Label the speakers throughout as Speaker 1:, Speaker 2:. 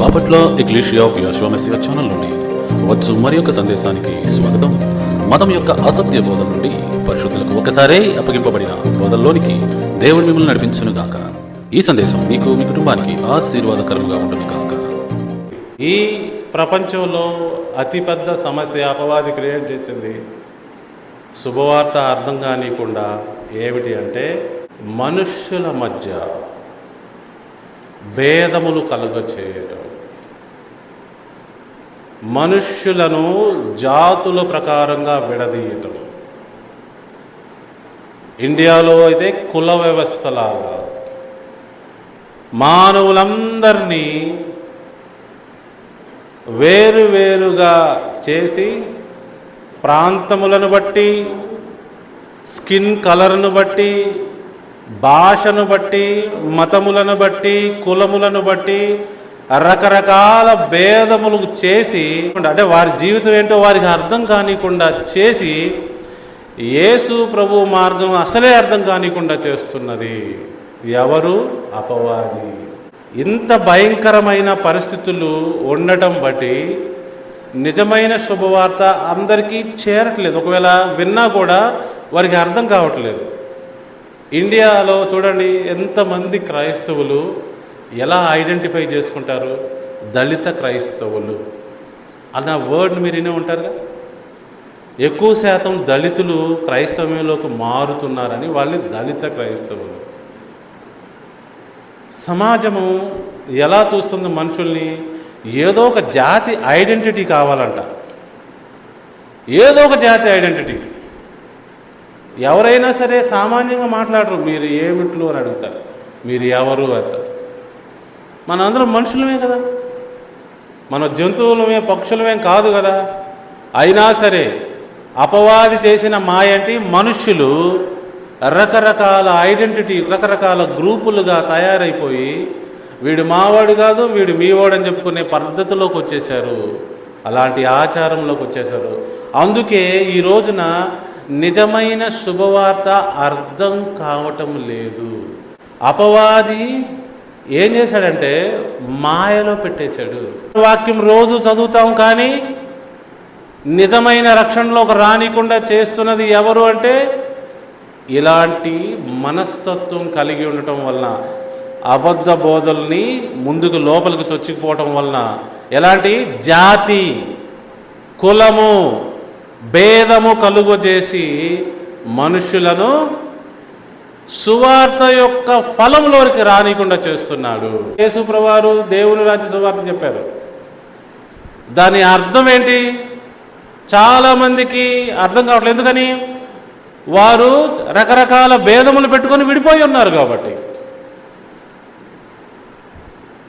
Speaker 1: Bapatla ecclesia of Jehovah Messiah channel నుండి వచ్చు మరి యొక్క సందేశానికి స్వాగతం. మతం యొక్క అసత్య బోధన నుండి పరిశుద్ధులకు ఒకసారే అప్పగింపబడిన బోధల్లోనికి దేవుడు మిమ్మల్ని నడిపించును గాక. ఈ సందేశం మీకు మీ కుటుంబానికి ఆశీర్వాదకరంగా ఉంటుంది గాక.
Speaker 2: ఈ ప్రపంచంలో అతిపెద్ద సమస్య అపవాది క్రియేట్ చేసింది శుభవార్త అర్థం కానికుండా ఏమిటి అంటే మనుష్యుల మధ్య భేదములు కలుగచేయటం, మనుష్యులను జాతుల ప్రకారంగా విడదీయటం. ఇండియాలో అయితే కుల వ్యవస్థలాగా మానవులందరినీ వేరువేరుగా చేసి ప్రాంతములను బట్టి, స్కిన్ కలర్ను బట్టి, భాషను బట్టి, మతములను బట్టి, కులములను బట్టి రకరకాల భేదములు చేసి, అంటే వారి జీవితం ఏంటో వారికి అర్థం కానికుండా చేసి యేసు ప్రభు మార్గం అసలే అర్థం కానికుండా చేస్తున్నది ఎవరు? అపవాది. ఇంత భయంకరమైన పరిస్థితులు ఉండటం బట్టి నిజమైన శుభవార్త అందరికీ చేరట్లేదు. ఒకవేళ విన్నా కూడా వారికి అర్థం కావట్లేదు. ఇండియాలో చూడండి ఎంతమంది క్రైస్తవులు ఎలా ఐడెంటిఫై చేసుకుంటారు? దళిత క్రైస్తవులు అన్న వర్డ్ని మీరు వినే ఉంటారుగా. ఎక్కువ శాతం దళితులు క్రైస్తవంలోకి మారుతున్నారని వాళ్ళని దళిత క్రైస్తవులు. సమాజము ఎలా చూస్తుంది మనుషుల్ని? ఏదో ఒక జాతి ఐడెంటిటీ కావాలంట, ఏదో ఒక జాతి ఐడెంటిటీ. ఎవరైనా సరే సామాన్యంగా మాట్లాడరు. మీరు ఏమిట్లు అని అడుగుతారు, మీరు ఎవరు అంటారు. మనందరం మనుషులమే కదా, మన జంతువులమే పక్షులమే కాదు కదా. అయినా సరే అపవాది చేసిన మాయంటి మనుష్యులు రకరకాల ఐడెంటిటీ, రకరకాల గ్రూపులుగా తయారైపోయి వీడు మావాడు కాదు, వీడు మీవాడు అని చెప్పుకునే పద్ధతిలోకి వచ్చేసారు, అలాంటి ఆచారంలోకి వచ్చేసారు. అందుకే ఈ రోజున నిజమైన శుభవార్త అర్థం కావటం లేదు. అపవాది ఏం చేశాడంటే మాయలో పెట్టేశాడు. వాక్యం రోజు చదువుతాం కానీ నిజమైన రక్షణలోకి రానికుండా చేస్తున్నది ఎవరు అంటే ఇలాంటి మనస్తత్వం కలిగి ఉండటం వలన, అబద్ధ బోధల్ని ముందుకు లోపలికి చొచ్చుకుపోవటం వలన ఎలాంటి జాతి, కులము, భేదము కలుగజేసి మనుష్యులను సువార్త యొక్క ఫలంలోకి రానికుండా చేస్తున్నాడు. యేసు ప్రభువారు దేవుని రాజ్య సువార్త చెప్పారు. దాని అర్థం ఏంటి? చాలామందికి అర్థం కావట్లేదు. ఎందుకని? వారు రకరకాల భేదములు పెట్టుకొని విడిపోయి ఉన్నారు కాబట్టి.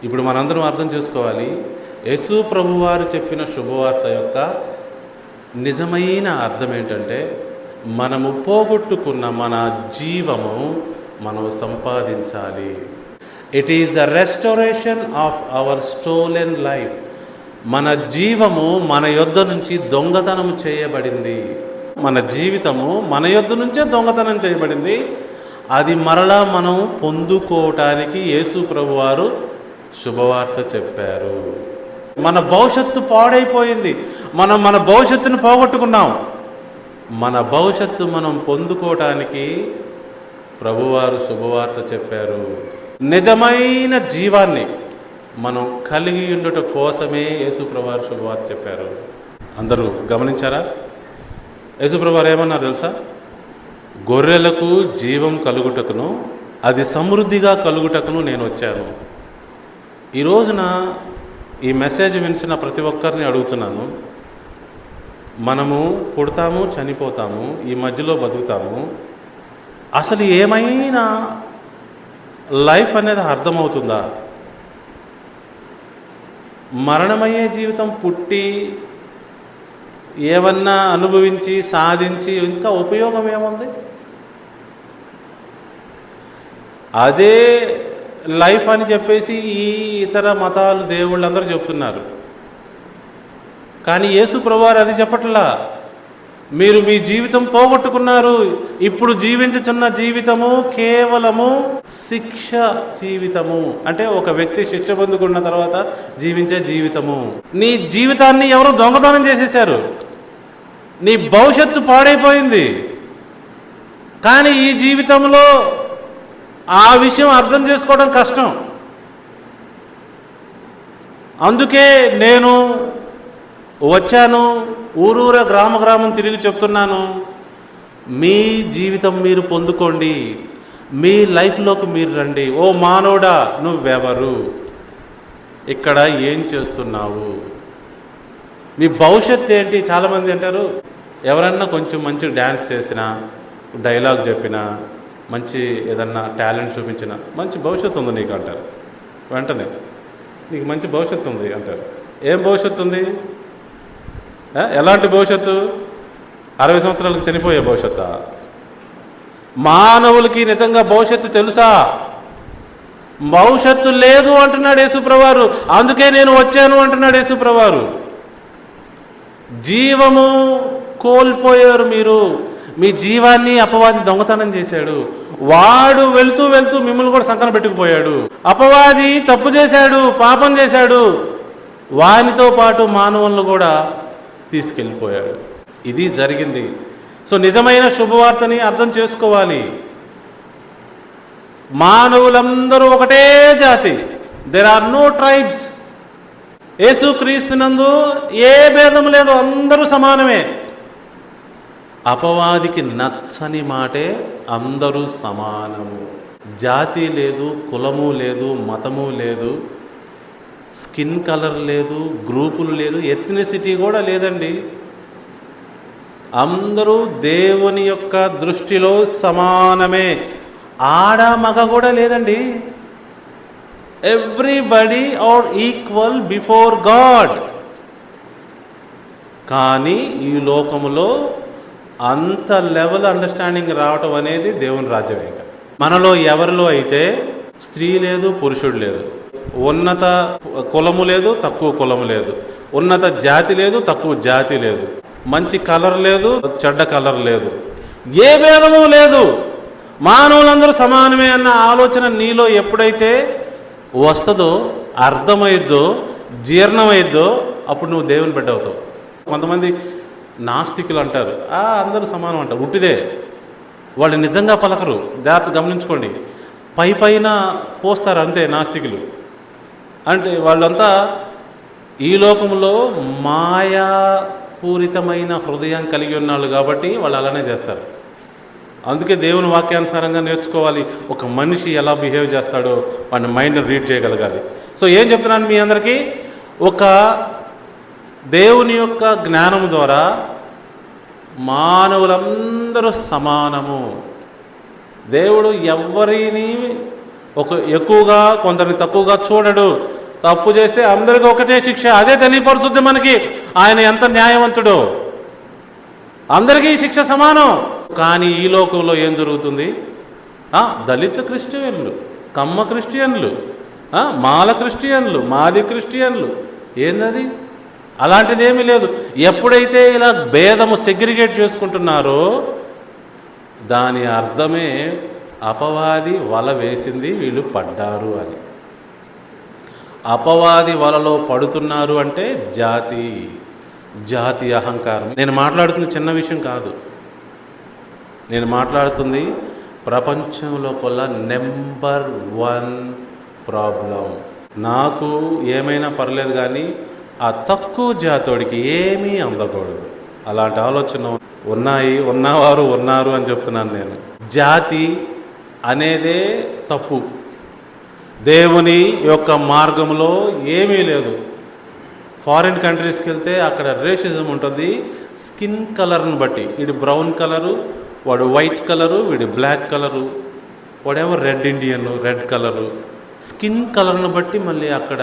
Speaker 2: ఇప్పుడు మనందరం అర్థం చేసుకోవాలి, యేసు ప్రభువారు చెప్పిన శుభవార్త యొక్క నిజమైన అర్థం ఏంటంటే మనము పోగొట్టుకున్న మన జీవము మనం సంపాదించాలి. It is the restoration of our stolen life. మన జీవము మన యొద్ద నుంచి దొంగతనం చేయబడింది. మన జీవితము మన యొద్ద నుంచే దొంగతనం చేయబడింది. అది మరలా మనం పొందుకోవటానికి యేసు ప్రభువారు శుభవార్త చెప్పారు. మన భవిష్యత్తు పాడైపోయింది. మన భవిష్యత్తును పోగొట్టుకున్నాం. మన భవిష్యత్తు మనం పొందుకోవటానికి ప్రభువారు శుభవార్త చెప్పారు. నిజమైన జీవాన్ని మనం కలిగి ఉండుట కోసమే యేసు ప్రభువారు శుభవార్త చెప్పారు. అందరూ గమనించారా? యేసు ప్రభువారు ఏమన్నారు తెలుసా? గొర్రెలకు జీవం కలుగుటకును అది సమృద్ధిగా కలుగుటకును నేను వచ్చాను. ఈ రోజున ఈ మెసేజ్ వినిచిన ప్రతి ఒక్కరిని అడుగుతున్నాను, మనము పుడతాము, చనిపోతాము, ఈ మధ్యలో బతుకుతాము. అసలు ఏమైనా లైఫ్ అనేది అర్థమవుతుందా? మరణమయ్యే జీవితం, పుట్టి ఏమన్నా అనుభవించి సాధించి ఇంకా ఉపయోగం ఏముంది? అదే లైఫ్ అని చెప్పేసి ఈ ఇతర మతాలు, దేవుళ్ళందరూ చెప్తున్నారు. కానీ యేసు ప్రభువారు అది చెప్పట్లా. మీరు మీ జీవితం పోగొట్టుకున్నారు. ఇప్పుడు జీవించుచున్న జీవితము కేవలము శిక్ష జీవితము. అంటే ఒక వ్యక్తి శిక్ష పొందుకున్న తర్వాత జీవించే జీవితము. నీ జీవితాన్ని ఎవరు దొంగతనం చేసేశారు. నీ భవిష్యత్తు పాడైపోయింది. కానీ ఈ జీవితంలో ఆ విషయం అర్థం చేసుకోవడం కష్టం. అందుకే నేను వచ్చాను, ఊరూరా గ్రామం తిరిగి చెప్తున్నాను, మీ జీవితం మీరు పొందుకోండి, మీ లైఫ్లోకి మీరు రండి. ఓ మానవుడా, నువ్వెవరు, ఇక్కడ ఏం చేస్తున్నావు, మీ భవిష్యత్తు ఏంటి? చాలామంది అంటారు, ఎవరన్నా కొంచెం మంచి డ్యాన్స్ చేసినా, డైలాగ్ చెప్పినా, మంచి ఏదన్నా టాలెంట్ చూపించినా మంచి భవిష్యత్తు ఉంది నీకు అంటారు. వెంటనే నీకు మంచి భవిష్యత్తు ఉంది అంటారు. ఏం భవిష్యత్తు ఉంది? ఎలాంటి భవిష్యత్తు? 60 సంవత్సరాలకు చనిపోయే భవిష్యత్తు? మానవులకి నిజంగా భవిష్యత్తు తెలుసా? భవిష్యత్తు లేదు అంటున్నాడు యేసుప్రభువారు. అందుకే నేను వచ్చాను అంటున్నాడు యేసుప్రభువారు. జీవము కోల్పోయారు మీరు. మీ జీవాన్ని అపవాది దొంగతనం చేశాడు. వాడు వెళ్తూ వెళ్తూ మిమ్మల్ని కూడా సంకన పెట్టుకుపోయాడు. అపవాది తప్పు చేశాడు, పాపం చేశాడు, వానితో పాటు మానవులను కూడా తీసుకెళ్ళిపోయాడు. ఇది జరిగింది. సో నిజమైన శుభవార్తని అర్థం చేసుకోవాలి. మానవులందరూ ఒకటే జాతి. There are no tribes. యేసుక్రీస్తునందు ఏ భేదం లేదు, అందరూ సమానమే. అపవాదికి నచ్చని మాటే అందరూ సమానము. జాతి లేదు, కులము లేదు, మతము లేదు, స్కిన్ కలర్ లేదు, గ్రూపులు లేదు, ఎథ్నిసిటీ కూడా లేదండి. అందరూ దేవుని యొక్క దృష్టిలో సమానమే. ఆడ మగ కూడా లేదండి. Everybody are equal before God. కానీ ఈ లోకములో అంత లెవెల్ అండర్స్టాండింగ్ రావటం అనేది దేవుని రాజ్యం. ఇంకా మనలో ఎవరిలో అయితే స్త్రీ లేదు, పురుషుడు లేదు, ఉన్నత కులము లేదు, తక్కువ కులము లేదు, ఉన్నత జాతి లేదు, తక్కువ జాతి లేదు, మంచి కలర్ లేదు, చెడ్డ కలర్ లేదు, ఏ భేదము లేదు, మానవులందరూ సమానమే అన్న ఆలోచన నీలో ఎప్పుడైతే వస్తుందో, అర్థమైద్దో, జీర్ణమైద్దో, అప్పుడు నువ్వు దేవుని బిడ్డ అవుతావు. కొంతమంది నాస్తికులు అంటారు, అందరూ సమానం అంటారు. ఉట్టిదే. వాళ్ళు నిజంగా పలకరు. జాగ్రత్త గమనించుకోండి. పైన పోస్తారు అంతే నాస్తికులు. అంటే వాళ్ళంతా ఈ లోకంలో మాయాపూరితమైన హృదయం కలిగి ఉన్నాళ్ళు కాబట్టి వాళ్ళు అలానే చేస్తారు. అందుకే దేవుని వాక్యానుసారంగా నేర్చుకోవాలి. ఒక మనిషి ఎలా బిహేవ్ చేస్తాడో వాడి మైండ్ని రీడ్ చేయగలగాలి. సో ఏం చెప్తున్నాను మీ అందరికీ, ఒక దేవుని యొక్క జ్ఞానం ద్వారా మానవులందరూ సమానము. దేవుడు ఎవరిని ఎక్కువగా కొందరిని తక్కువగా చూడడు. తప్పు చేస్తే అందరికీ ఒకటే శిక్ష. అదే తెలియపరుచుద్ది మనకి ఆయన ఎంత న్యాయవంతుడో. అందరికీ శిక్ష సమానం. కానీ ఈ లోకంలో ఏం జరుగుతుంది? దళిత క్రిస్టియన్లు, కమ్మ క్రిస్టియన్లు, మాల క్రిస్టియన్లు, మాది క్రిస్టియన్లు, ఏందది? అలాంటిది ఏమీ లేదు. ఎప్పుడైతే ఇలా భేదము సెగ్రిగేట్ చేసుకుంటున్నారో దాని అర్థమే అపవాది వల వేసింది, వీళ్ళు పడ్డారు అని. అపవాది వలలో పడుతున్నారు అంటే జాతి అహంకారం. నేను మాట్లాడుతుంది చిన్న విషయం కాదు. నేను మాట్లాడుతుంది ప్రపంచంలో కొల్ల నెంబర్ 1 ప్రాబ్లం. నాకు ఏమైనా పర్లేదు కానీ ఆ తక్కువ జాతోడికి ఏమీ అందకూడదు. అలాంటి ఆలోచన ఉన్నవారు ఉన్నారు అని చెప్తున్నాను నేను. జాతి అనేదే తప్పు. దేవుని యొక్క మార్గంలో ఏమీ లేదు. ఫారిన్ కంట్రీస్కి వెళ్తే అక్కడ రేషిజం ఉంటుంది. స్కిన్ కలర్ని బట్టి, వీడి బ్రౌన్ కలరు, వాడు వైట్ కలరు, వీడి బ్లాక్ కలరు, వాడేమో red Indian, red colour. Skin కలర్ను బట్టి మళ్ళీ అక్కడ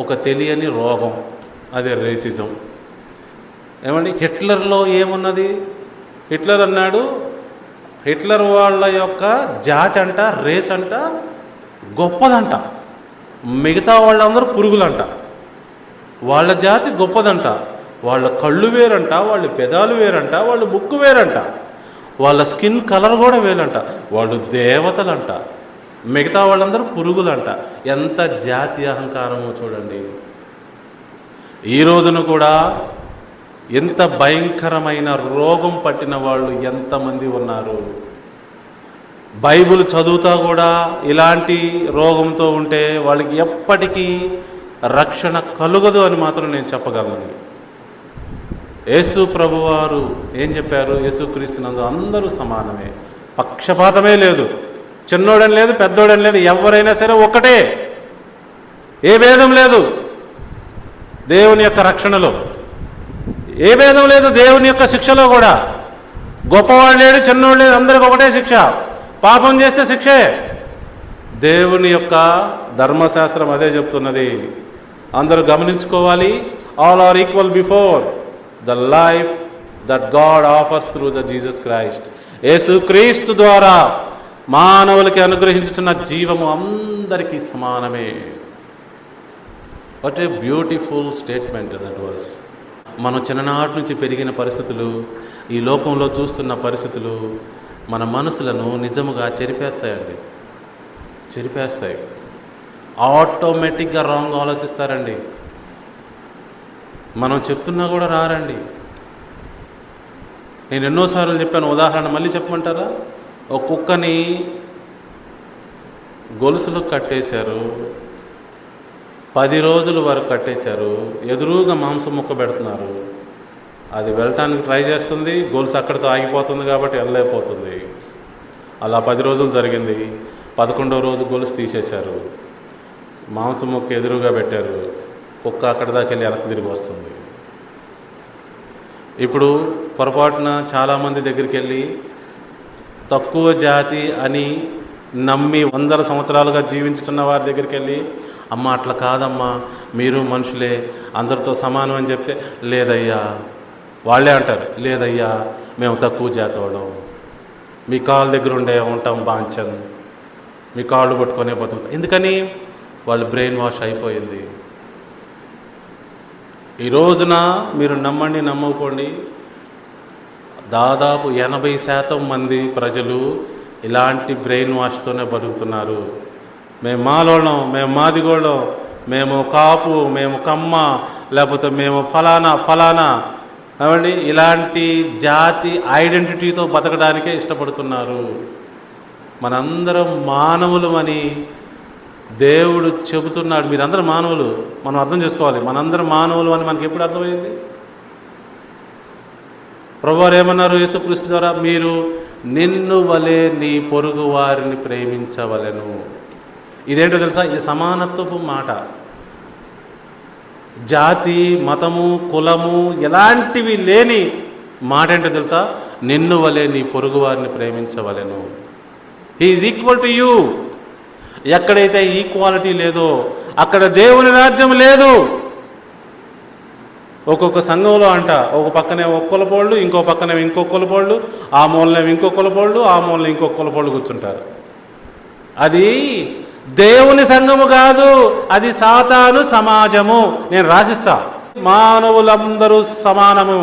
Speaker 2: ఒక తెలియని రోగం, అదే రేసిజం. ఏమండి, హిట్లర్లో ఏమున్నది? హిట్లర్ అన్నాడు, హిట్లర్ వాళ్ళ యొక్క జాతి అంట, రేస్ అంట గొప్పదంట, మిగతా వాళ్ళందరూ పురుగులంట. వాళ్ళ జాతి గొప్పదంట, వాళ్ళ కళ్ళు వేరంట, వాళ్ళ పెదాలు వేరంట, వాళ్ళ ముక్కు వేరంట, వాళ్ళ స్కిన్ కలర్ కూడా వేరంట. వాళ్ళు దేవతలంట, మిగతా వాళ్ళందరూ పురుగులంట. ఎంత జాతి అహంకారమో చూడండి. ఈ రోజున కూడా ఎంత భయంకరమైన రోగం పట్టిన వాళ్ళు ఎంతమంది ఉన్నారు. బైబిల్ చదువుతా కూడా ఇలాంటి రోగంతో ఉంటే వాళ్ళకి ఎప్పటికీ రక్షణ కలుగదు అని మాత్రం నేను చెప్పగలను. యేసు ప్రభువారు ఏం చెప్పారు? యేసుక్రీస్తునందు అందరూ సమానమే, పక్షపాతమే లేదు, చిన్నోడని లేదు, పెద్దోడని లేదు, ఎవరైనా సరే ఒక్కటే, ఏ భేదం లేదు దేవుని యొక్క రక్షణలో, ఏ భేదం లేదు దేవుని యొక్క శిక్షలో కూడా. గొప్పవాడు లేడు, చిన్నవాడు లేదు, అందరికి ఒకటే శిక్ష. పాపం చేస్తే శిక్షే. దేవుని యొక్క ధర్మశాస్త్రం అదే చెప్తున్నది. అందరూ గమనించుకోవాలి. All are equal before the life that God offers through the Jesus Christ. యేసుక్రీస్తు ద్వారా మానవులకి అనుగ్రహించుతున్న జీవము అందరికీ సమానమే. What a beautiful statement that was. మనం చిన్ననాటి నుంచి పెరిగిన పరిస్థితులు, ఈ లోకంలో చూస్తున్న పరిస్థితులు మన మనసులను నిజముగా చెరిపేస్తాయండి, చెరిపేస్తాయి. ఆటోమేటిక్గా రాంగ్ ఆలోచిస్తారండి. మనం చెప్తున్నా కూడా రారండి. నేను ఎన్నోసార్లు చెప్పాను, ఉదాహరణ మళ్ళీ చెప్పమంటారా? ఒక కుక్కని గొలుసులు కట్టేశారు, 10 రోజుల వరకు కట్టేశారు, ఎదురుగా మాంసం ముక్క పెడుతున్నారు. అది వెళ్ళటానికి ట్రై చేస్తుంది, గొలుసు అక్కడితో ఆగిపోతుంది కాబట్టి వెళ్ళలేకపోతుంది. అలా 10 రోజులు జరిగింది. 11వ రోజు గొలుసు తీసేశారు, మాంసం ముక్క ఎదురుగా పెట్టారు, కుక్క అక్కడి దాకా వెళ్ళి వెనక్కి తిరిగి వస్తుంది. ఇప్పుడు పొరపాటున చాలామంది దగ్గరికి వెళ్ళి తక్కువ జాతి అని నమ్మి 100 సంవత్సరాలుగా జీవించుతున్న వారి దగ్గరికి వెళ్ళి, అమ్మ అట్లా కాదమ్మా, మీరు మనుషులే, అందరితో సమానం అని చెప్తే, లేదయ్యా, వాళ్ళే అంటారు, లేదయ్యా మేము తక్కువ జాతి వాళ్ళం, మీ కాళ్ళ దగ్గర ఉంటాం బాంచన్, మీ కాళ్ళు పట్టుకొనే బతుకుతాం. ఎందుకని? వాళ్ళు బ్రెయిన్ వాష్ అయిపోయింది. ఈ రోజున మీరు నమ్మండి నమ్మకపోండి, దాదాపు 80% మంది ప్రజలు ఇలాంటి బ్రెయిన్ వాష్తోనే బతుకుతున్నారు. మేము మాలోళ్ళం, మేము మాదిగోళ్ళం, మేము కాపు, మేము కమ్మ, లేకపోతే మేము ఫలానా అవండి, ఇలాంటి జాతి ఐడెంటిటీతో బతకడానికే ఇష్టపడుతున్నారు. మనందరం మానవులమని దేవుడు చెబుతున్నాడు. మీరందరూ మానవులు, మనం అర్థం చేసుకోవాలి. మనందరం మానవులు అని మనకి ఎప్పుడు అర్థమైంది? ప్రభువారు ఏమన్నారు యేసుక్రీస్తు ద్వారా? మీరు నిన్ను వలె నీ పొరుగు వారిని ప్రేమించవలెను. ఇదేంటో తెలుసా? ఇది సమానత్వపు మాట. జాతి, మతము, కులము ఎలాంటివి లేని మాట ఏంటో తెలుసా? నిన్ను వలె నీ పొరుగు వారిని ప్రేమించవలెను. He is equal to you. ఎక్కడైతే ఈక్వాలిటీ లేదో అక్కడ దేవుని రాజ్యం లేదు. ఒక్కొక్క సంఘంలో అంట, ఒక పక్కనే ఒక కులపోళ్ళు, ఇంకో పక్కనే ఇంకో కులపోళ్ళు, ఆ మూలనే ఇంకో కులపోళ్ళు, ఆ మూలన ఇంకో కులపోళ్ళు కూర్చుంటారు. అది దేవుని సంఘము కాదు, అది సాతాను సమాజము. నేను రాసిస్తా. మానవులందరూ సమానము,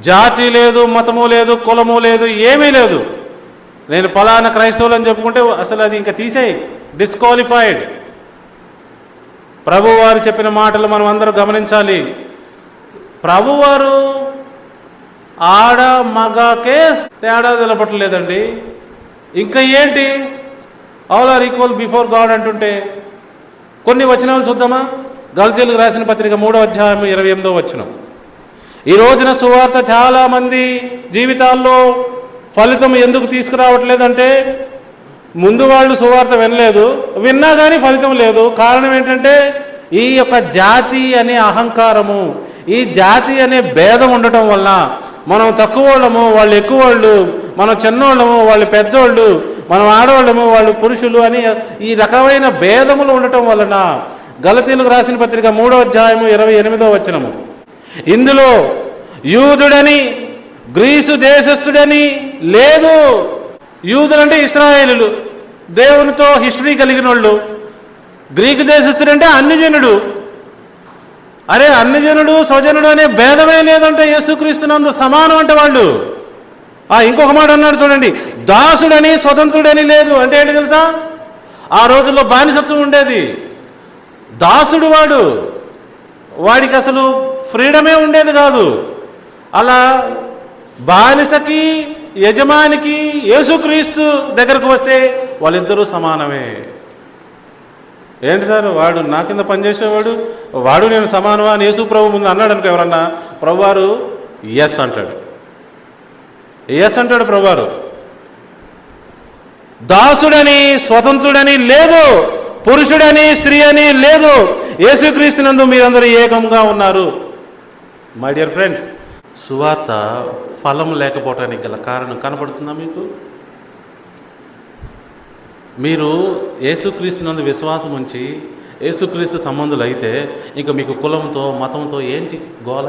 Speaker 2: జాతి లేదు, మతము లేదు, కులము లేదు, ఏమీ లేదు. నేను ఫలానా క్రైస్తవులు అని చెప్పుకుంటే అసలు అది ఇంకా తీసేయి, డిస్క్వాలిఫైడ్. ప్రభువారు చెప్పిన మాటలు మనం అందరూ గమనించాలి. ప్రభువారు ఆడ మగకే తేడా తెలపట్లేదండి. ఇంకా ఏంటి? All are equal before God అంటుంటే కొన్ని వచనాలు చూద్దామా? గలతీయులకు రాసిన పత్రిక 3వ అధ్యాయం 28వ వచనం. ఈ రోజున సువార్త చాలామంది జీవితాల్లో ఫలితం ఎందుకు తీసుకురావట్లేదంటే, ముందు వాళ్ళు సువార్త వినలేదు, విన్నా కానీ ఫలితం లేదు. కారణం ఏంటంటే ఈ యొక్క జాతి అనే అహంకారము, ఈ జాతి అనే భేదం ఉండటం వల్ల మనం తక్కువ వాళ్ళము, వాళ్ళు ఎక్కువ వాళ్ళు, మనం చిన్నోళ్ళము, వాళ్ళు పెద్దోళ్ళు, మనం ఆడవాళ్ళము, వాళ్ళు పురుషులు అని ఈ రకమైన భేదములు ఉండటం వలన గలతీయులకు రాసిన పత్రిక 3వ అధ్యాయము 28వ వచనము, ఇందులో యూదుడని గ్రీసు దేశస్థుడని లేదు. యూదులంటే ఇశ్రాయేలులు, దేవునితో హిస్టరీ కలిగిన వాళ్ళు. గ్రీకు దేశస్థుడంటే అన్యజనుడు. అరే అన్యజనుడు స్వజనుడు అనే భేదమే లేదంటే యేసుక్రీస్తునందు సమానం అంటే వాళ్ళు. ఇంకొక మాట అన్నాడు చూడండి, దాసుడని స్వతంత్రుడని లేదు. అంటే ఏంటి తెలుసా? ఆ రోజుల్లో బానిసత్వం ఉండేది. దాసుడు వాడికి అసలు ఫ్రీడమే ఉండేది కాదు. అలా బానిసకి యజమానికి యేసుక్రీస్తు దగ్గరకు వస్తే వాళ్ళిద్దరూ సమానమే. ఏంటి సార్, వాడు నా కింద పనిచేసేవాడు, వాడు నేను సమానమా అని యేసు ప్రభు ముందు అన్నాడు అనుకో ఎవరన్నా, ప్రభువారు ఎస్ అంటాడు. ఎస్ అంటాడు ప్రభువారు. దాసుడని స్వతంత్రుడని లేదు, పురుషుడని స్త్రీ అని లేదు. యేసుక్రీస్తునందు మీరందరూ ఏకంగా ఉన్నారు. మై డియర్ ఫ్రెండ్స్, సువార్త ఫలం లేకపోవటానికి గల కారణం కనపడుతుందా మీకు? మీరు యేసుక్రీస్తునందు విశ్వాసం ఉంచి యేసుక్రీస్తు సంబంధులు అయితే ఇంకా మీకు కులంతో మతంతో ఏంటి గోల?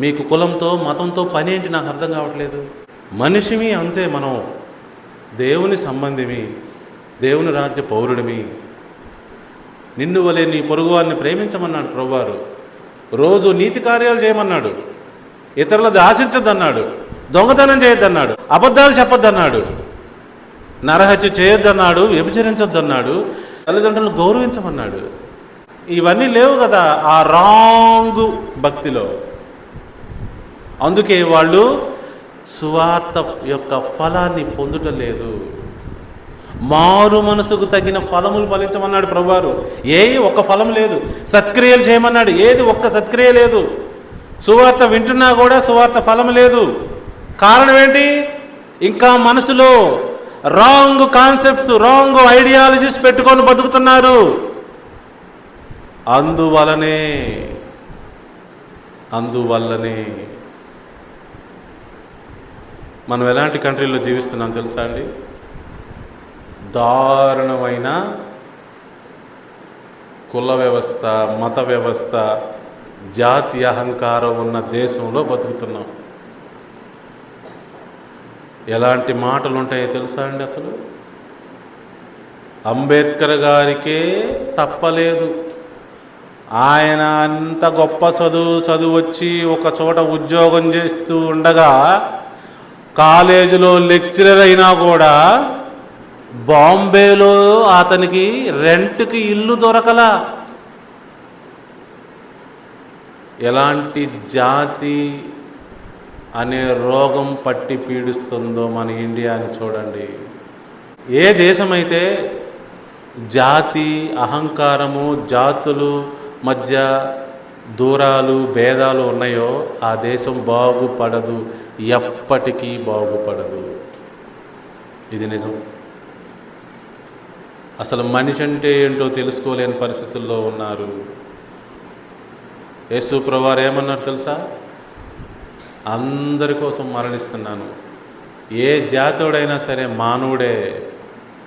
Speaker 2: మీకు కులంతో మతంతో పని ఏంటి? నాకు అర్థం కావట్లేదు. మనిషిమి అంతే, మనం దేవుని సంబంధిమి, దేవుని రాజ్య పౌరుడిమి. నిన్ను వలె నీ పొరుగువారిని ప్రేమించమన్నాడు ప్రభువారు. రోజు నీతి కార్యాలు చేయమన్నాడు, ఇతరులది ఆశించద్దన్నాడు, దొంగతనం చేయొద్దన్నాడు, అబద్ధాలు చెప్పొద్దన్నాడు, నరహత్య చేయొద్దన్నాడు, వ్యభిచరించొద్దన్నాడు, తల్లిదండ్రులను గౌరవించమన్నాడు. ఇవన్నీ లేవు కదా ఆ రాంగ్ భక్తిలో. అందుకే వాళ్ళు సువార్త యొక్క ఫలాన్ని పొందుటలేదు. మారు మనసుకు తగిన ఫలములు ఫలించమన్నాడు ప్రభువారు. ఒక్క ఫలం లేదు. సత్క్రియలు చేయమన్నాడు, ఏది ఒక్క సత్క్రియ లేదు. సువార్త వింటున్నా కూడా సువార్త ఫలం లేదు. కారణం ఏంటి? ఇంకా మనసులో రాంగ్ కాన్సెప్ట్స్, రాంగ్ ఐడియాలజీస్ పెట్టుకొని బతుకుతున్నారు. అందువల్లనే మనం ఎలాంటి కంట్రీలో జీవిస్తున్నాం తెలుసా అండి? దారుణమైన కుల వ్యవస్థ, మత వ్యవస్థ, జాతి అహంకారం ఉన్న దేశంలో బతుకుతున్నాం. ఎలాంటి మాటలు ఉంటాయో తెలుసా అండి? అసలు అంబేద్కర్ గారికే తప్పలేదు. ఆయన అంత గొప్ప చదువు వచ్చి ఒక చోట ఉద్యోగం చేస్తూ ఉండగా, కాలేజీలో లెక్చరర్ అయినా కూడా బాంబేలో అతనికి రెంట్కి ఇల్లు దొరకలా. ఎలాంటి జాతి అనే రోగం పట్టి పీడిస్తుందో మన ఇండియాని చూడండి. ఏ దేశమైతే జాతి అహంకారము, జాతులు మధ్య దూరాలు భేదాలు ఉన్నాయో ఆ దేశం బాగుపడదు, ఎప్పటికీ బాగుపడదు. ఇది నిజం. అసలు మనిషి అంటే ఏంటో తెలుసుకోలేని పరిస్థితుల్లో ఉన్నారు. యేసు ప్రభువారు ఏమన్నారు తెలుసా? అందరి కోసం మరణిస్తున్నాను. ఏ జాతీయుడైనా సరే మానవుడే,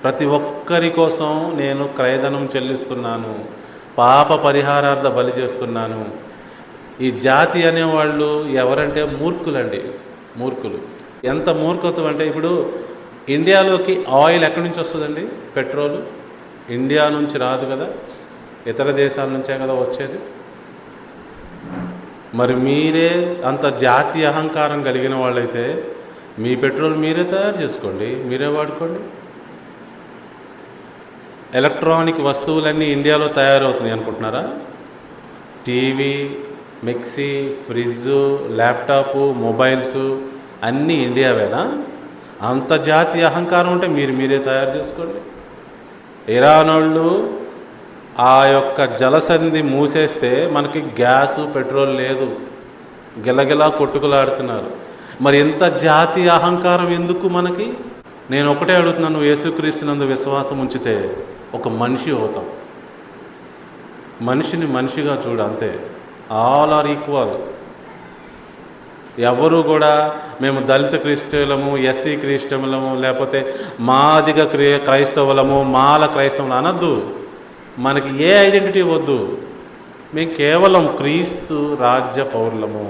Speaker 2: ప్రతి ఒక్కరి కోసం నేను క్రయధనం చెల్లిస్తున్నాను, పాప పరిహారార్థ బలి చేస్తున్నాను. ఈ జాతి అనేవాళ్ళు ఎవరంటే మూర్ఖులండి, మూర్ఖులు. ఎంత మూర్ఖత్వం అంటే, ఇప్పుడు ఇండియాలోకి ఆయిల్ ఎక్కడి నుంచి వస్తుందండి? పెట్రోలు ఇండియా నుంచి రాదు కదా, ఇతర దేశాల నుంచే కదా వచ్చేది. మరి మీరే అంత జాతి అహంకారం కలిగిన వాళ్ళైతే మీ పెట్రోల్ మీరే తయారు చేసుకోండి, మీరే వాడుకోండి. ఎలక్ట్రానిక్ వస్తువులన్నీ ఇండియాలో తయారవుతున్నాయి అనుకుంటున్నారా? TV, mixie, fridge, laptop, mobiles అన్నీ ఇండియావేనా? అంత జాతి అహంకారం ఉంటే మీరే తయారు చేసుకోండి. ఇరాన్ వాళ్ళు ఆ యొక్క జలసంధి మూసేస్తే మనకి గ్యాసు, పెట్రోల్ లేదు, గిలగిలా కొట్టుకులాడుతున్నారు. మరి ఇంత జాతి అహంకారం ఎందుకు మనకి? నేను ఒకటే అడుగుతున్నాను, యేసుక్రీస్తునందు విశ్వాసం ఉంచితే ఒక మనిషి అవుతాం. మనిషిని మనిషిగా చూడు, అంతే. All are equal. ఎవరు కూడా మేము దళిత క్రైస్తవులము, ఎస్సీ క్రైస్తవులము, లేకపోతే మాదిగ క్రైస్తవులము, మాల క్రైస్తవులు అనద్దు. మనకి ఏ ఐడెంటిటీ వద్దు. మేము కేవలం క్రీస్తు రాజ్య పౌరులము,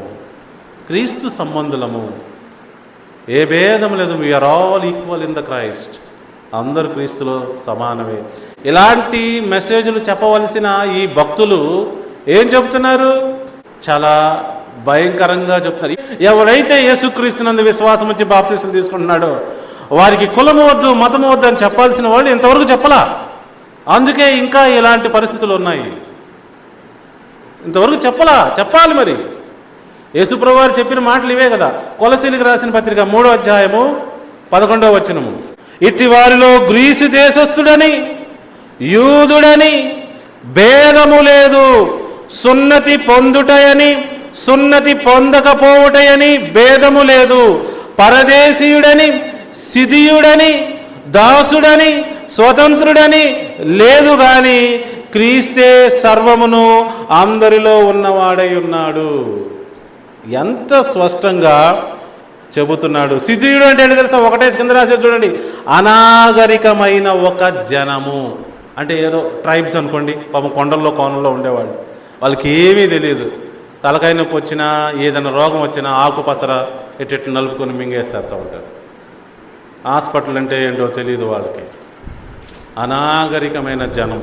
Speaker 2: క్రీస్తు సంబంధులము. ఏ భేదం లేదు. We are all equal in the Christ. అందరు క్రీస్తులో సమానమే. ఇలాంటి మెసేజ్లు చెప్పవలసిన ఈ భక్తులు ఏం చెబుతున్నారు? చాలా భయంకరంగా చెప్తున్నారు. ఎవరైతే యేసుక్రీస్తునందు విశ్వాసం వచ్చి బాప్తీసం తీసుకుంటున్నాడో వారికి కులము వద్దు, మతము వద్దు అని చెప్పాల్సిన వాళ్ళు ఇంతవరకు చెప్పలా. అందుకే ఇంకా ఇలాంటి పరిస్థితులు ఉన్నాయి. ఇంతవరకు చెప్పాలి. మరి యేసుప్రభువు వారు చెప్పిన మాటలు ఇవే కదా. కొలసీలకు రాసిన పత్రిక 3వ అధ్యాయము 11వ వచనము, ఇట్టి వారిలో గ్రీసు దేశస్థుడని యూదుడని భేదము లేదు, సున్నతి పొందుటయని సున్నతి పొందకపోవుటయని భేదము లేదు, పరదేశీయుడని సిదియుడని దాసుడని స్వతంత్రుడని లేదు గాని క్రీస్తే సర్వమును అందరిలో ఉన్నవాడై ఉన్నాడు. ఎంత స్పష్టంగా చెబుతున్నాడు. సిద్ధియుడు అంటే ఏంటి తెలుసా? ఒకటే కింద రాసేది చూడండి, అనాగరికమైన ఒక జనము. అంటే ఏదో ట్రైబ్స్ అనుకోండి, పాపం కొండల్లో కోనల్లో ఉండేవాళ్ళు, వాళ్ళకి ఏమీ తెలియదు. తలకాయ నొప్పి వచ్చినా ఏదైనా రోగం వచ్చినా ఆకు పసర ఎట్టెట్టు నలుపుకొని మింగేసేస్తూ ఉంటారు. హాస్పిటల్ అంటే ఏంటో తెలియదు వాళ్ళకి. అనాగరికమైన జనం.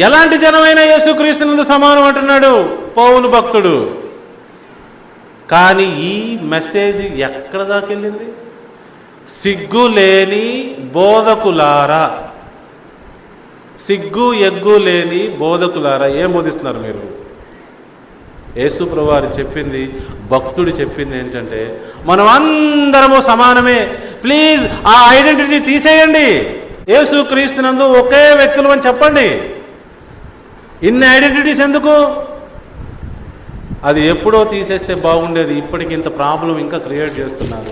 Speaker 2: ఎలాంటి జనమైనా యేసుక్రీస్తునందు సమానం అంటున్నాడు పౌలు భక్తుడు. కానీ ఈ మెసేజ్ ఎక్కడ దాకెళ్ళింది? సిగ్గు లేని బోధకులారా, సిగ్గు ఎగ్గు లేని బోధకులారా, ఏం బోధిస్తున్నారు మీరు? యేసు ప్రభువారు చెప్పింది, భక్తుడు చెప్పింది ఏంటంటే మనం అందరము సమానమే. ప్లీజ్ ఆ ఐడెంటిటీ తీసేయండి. యేసుక్రీస్తునందు ఒకే వ్యక్తులు అని చెప్పండి. ఇన్ని ఐడెంటిటీస్ ఎందుకు? అది ఎప్పుడో తీసేస్తే బాగుండేది. ఇప్పటికి ఇంత ప్రాబ్లం ఇంకా క్రియేట్ చేస్తున్నారు.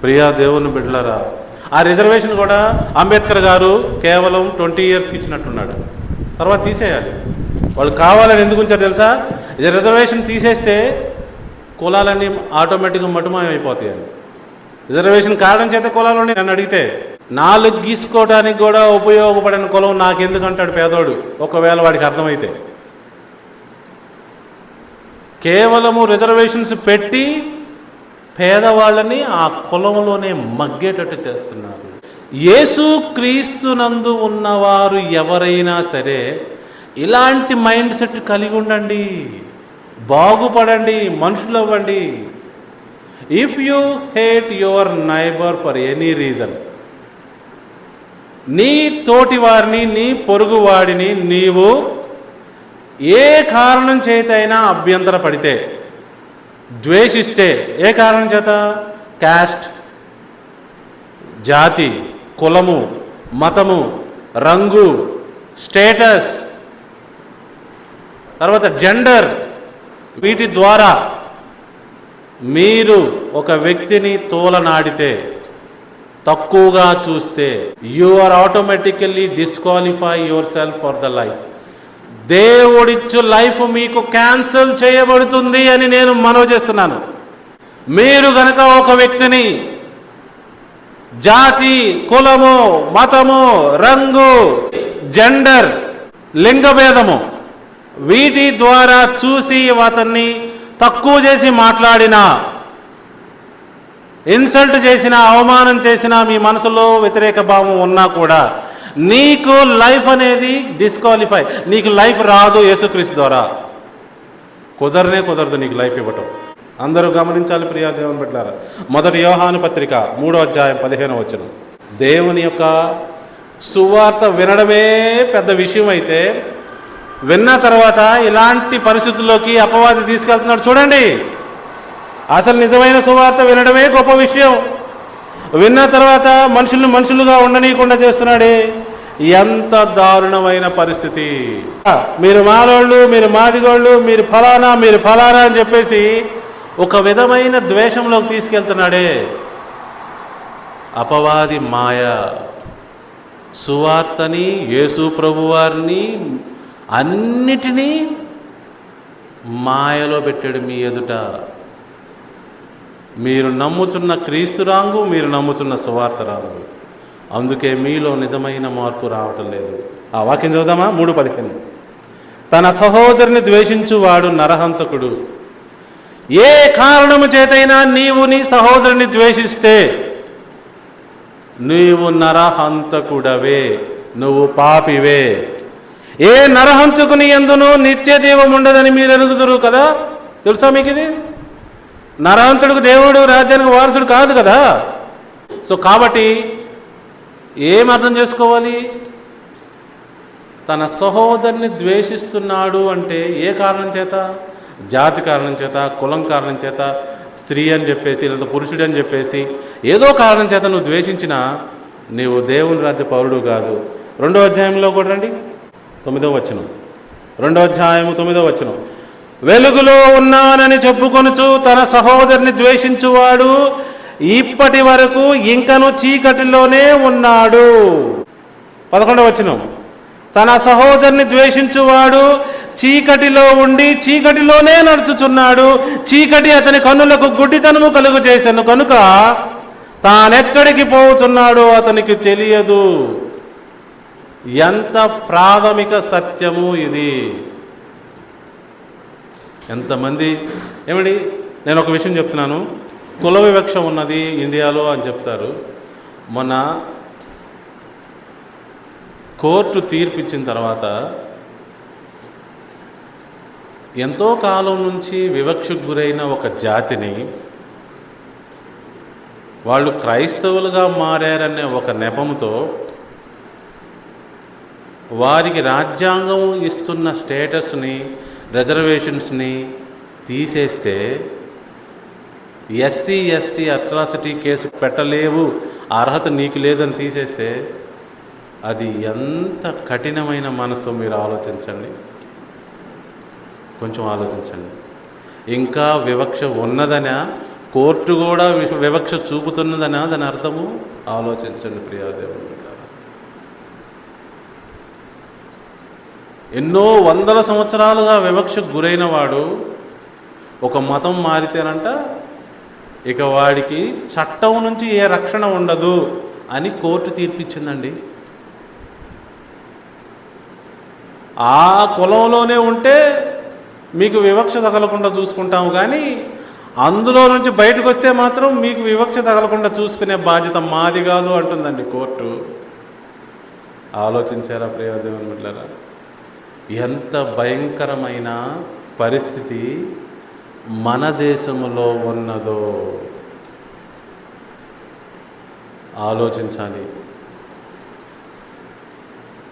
Speaker 2: ప్రియా దేవుని బిడ్డలారా, ఆ రిజర్వేషన్ కూడా అంబేద్కర్ గారు కేవలం 20 yearsకి ఇచ్చినట్టున్నాడు. తర్వాత తీసేయాలి. వాళ్ళు కావాలని ఎందుకు ఉంచారు తెలుసా? ఇది రిజర్వేషన్ తీసేస్తే కులాలన్నీ ఆటోమేటిక్గా మటుమాయం అయిపోతాయని. రిజర్వేషన్ కారణం చేత కులాలు నన్ను అడిగితే 4 గీసుకోవడానికి కూడా ఉపయోగపడిన కులం నాకెందుకంటాడు పేదోడు, ఒకవేళ వాడికి అర్థమైతే. కేవలము రిజర్వేషన్స్ పెట్టి పేదవాళ్ళని ఆ కులంలోనే మగ్గేటట్టు చేస్తున్నారు. యేసుక్రీస్తునందు ఉన్నవారు ఎవరైనా సరే ఇలాంటి మైండ్ సెట్ కలిగి ఉండండి, బాగుపడండి, మనుషులు అవ్వండి. If you hate your neighbour for any reason, నీ తోటి వారిని, నీ పొరుగు వాడిని నీవు ఏ కారణం చేతైనా అభ్యంతర పడితే, ద్వేషిస్తే, ఏ కారణం చేత? క్యాస్ట్, జాతి, కులము, మతము, రంగు, స్టేటస్, తర్వాత జెండర్, వీటి ద్వారా మీరు ఒక వ్యక్తిని తోలనాడితే, తక్కువగా చూస్తే, you are automatically disqualify yourself for the life. దేవుడిచ్చు లైఫ్ మీకు క్యాన్సిల్ చేయబడుతుంది అని నేను మనవి చేస్తున్నాను. మీరు గనక ఒక వ్యక్తిని జాతి, కులము, మతము, రంగు, జెండర్, లింగభేదము వీటి ద్వారా చూసి అతన్ని తక్కువ చేసి మాట్లాడినా, ఇన్సల్ట్ చేసినా, అవమానం చేసినా, మీ మనసులో వ్యతిరేక భావం ఉన్నా కూడా నీకు లైఫ్ అనేది డిస్క్వాలిఫై, నీకు లైఫ్ రాదు. యేసుక్రీస్తు ద్వారా కుదరదు నీకు లైఫ్ ఇవ్వటం. అందరూ గమనించాలి ప్రియా దేవుని బిడ్డలారా. 1 యోహాను పత్రిక 3వ అధ్యాయం 15వ వచనం. దేవుని యొక్క సువార్త వినడమే పెద్ద విషయం అయితే, విన్న తర్వాత ఇలాంటి పరిస్థితుల్లోకి అపవాది తీసుకెళ్తున్నాడు చూడండి. అసలు నిజమైన సువార్త వినడమే గొప్ప విషయం. విన్న తర్వాత మనుషుల్ని మనుషులుగా ఉండనీయకుండా చేస్తున్నాడే, ఎంత దారుణమైన పరిస్థితి. మీరు మాలోళ్ళు, మీరు మాదిగోళ్ళు, మీరు ఫలానా అని చెప్పేసి ఒక విధమైన ద్వేషంలోకి తీసుకెళ్తున్నాడే అపవాది మాయ. సువార్తని, యేసు ప్రభువారిని, అన్నిటినీ మాయలో పెట్టాడు మీ ఎదుట. మీరు నమ్ముతున్న క్రీస్తు రాంగు, మీరు నమ్ముతున్న సువార్త రాంగు. అందుకే మీలో నిజమైన మార్పు రావటం లేదు. ఆ వాక్యం చదువుదామా? 3:15. తన సహోదరుని ద్వేషించువాడు నరహంతకుడు. ఏ కారణము చేతైనా నీవు నీ సహోదరుని ద్వేషిస్తే నీవు నరహంతకుడవే, నువ్వు పాపివే. ఏ నరహంతకుని యందును నిత్య జీవం ఉండదని మీరు ఎరుగుదురు కదా. తెలుసా మీకు ఇది? నరహంతుడికి దేవుడు రాజ్యానికి వారసుడు కాదు కదా. సో కాబట్టి ఏం అర్థం చేసుకోవాలి? తన సహోదరుని ద్వేషిస్తున్నాడు అంటే ఏ కారణం చేత? జాతి కారణం చేత, కులం కారణం చేత, స్త్రీ అని చెప్పేసి లేదా పురుషుడు అని చెప్పేసి ఏదో కారణం చేత నువ్వు ద్వేషించినా నీవు దేవుని రాజ్య పౌరుడు కాదు. 2వ అధ్యాయంలో కూడా రండి, 9వ వచనం. 2వ అధ్యాయము 9వ వచనం. వెలుగులో ఉన్నానని చెప్పుకొనుచు తన సహోదరుని ద్వేషించువాడు ఇప్పటి వరకు ఇంకను చీకటిలోనే ఉన్నాడు. 11వ వచనం. తన సహోదరుని ద్వేషించువాడు చీకటిలో ఉండి చీకటిలోనే నడుచుచున్నాడు. చీకటి అతని కన్నులకు గుడ్డితనము కలుగు చేశాను కనుక తానెక్కడికి పోతున్నాడో అతనికి తెలియదు. ఎంత ప్రాథమిక సత్యము ఇది! ఎంతమంది ఏమిటి, నేను ఒక విషయం చెప్తున్నాను. కుల వివక్ష ఉన్నది ఇండియాలో అని చెప్తారు. మొన్న కోర్టు తీర్పిచ్చిన తర్వాత ఎంతో కాలం నుంచి వివక్షకు గురైన ఒక జాతిని వాళ్ళు క్రైస్తవులుగా మారారనే ఒక నెపంతో వారికి రాజ్యాంగం ఇస్తున్న స్టేటస్ని, రిజర్వేషన్స్ని తీసేస్తే ఎస్సీ ఎస్టీ అట్రాసిటీ కేసు పెట్టలేవు, అర్హత నీకు లేదని తీసేస్తే అది ఎంత కఠినమైన మనసు మీరు ఆలోచించండి. కొంచెం ఆలోచించండి. ఇంకా వివక్ష ఉన్నదనా, కోర్టు కూడా వివక్ష చూపుతున్నదనా దాని అర్థము? ఆలోచించండి ప్రియాదేవుని. ఎన్నో వందల సంవత్సరాలుగా వివక్షకు గురైన వాడు ఒక మతం మారితేనంట ఇక వాడికి చట్టం నుంచి ఏ రక్షణ ఉండదు అని కోర్టు తీర్పిచ్చిందండి. ఆ కులంలోనే ఉంటే మీకు వివక్ష తగలకుండా చూసుకుంటాము, కానీ అందులో నుంచి బయటకు వస్తే మాత్రం మీకు వివక్ష తగలకుండా చూసుకునే బాధ్యత మాది కాదు అంటుందండి కోర్టు. ఆలోచించారా ప్రియదేవుని బిడ్డలారా? ఎంత భయంకరమైన పరిస్థితి మన దేశంలో ఉన్నదో ఆలోచించాలి.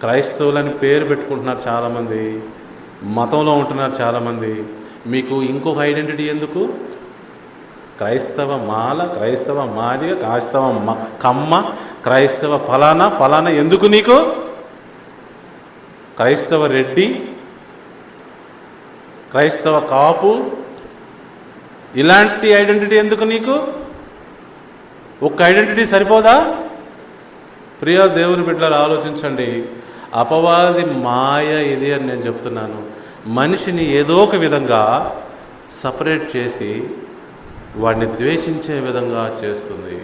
Speaker 2: క్రైస్తవులని పేరు పెట్టుకుంటున్నారు చాలామంది, మతంలో ఉంటున్నారు చాలామంది. మీకు ఇంకొక ఐడెంటిటీ ఎందుకు? క్రైస్తవ మాల, క్రైస్తవ మాదిగ, క్రైస్తవ కమ్మ, క్రైస్తవ ఫలానా ఫలానా ఎందుకు నీకు? క్రైస్తవ రెడ్డి, క్రైస్తవ కాపు, ఇలాంటి ఐడెంటిటీ ఎందుకు నీకు? ఒక్క ఐడెంటిటీ సరిపోదా? ప్రియ దేవుని బిడ్డలు ఆలోచించండి. అపవాది మాయ ఇది అని నేను చెప్తున్నాను. మనిషిని ఏదో ఒక విధంగా సపరేట్ చేసి వాడిని ద్వేషించే విధంగా చేస్తుంది.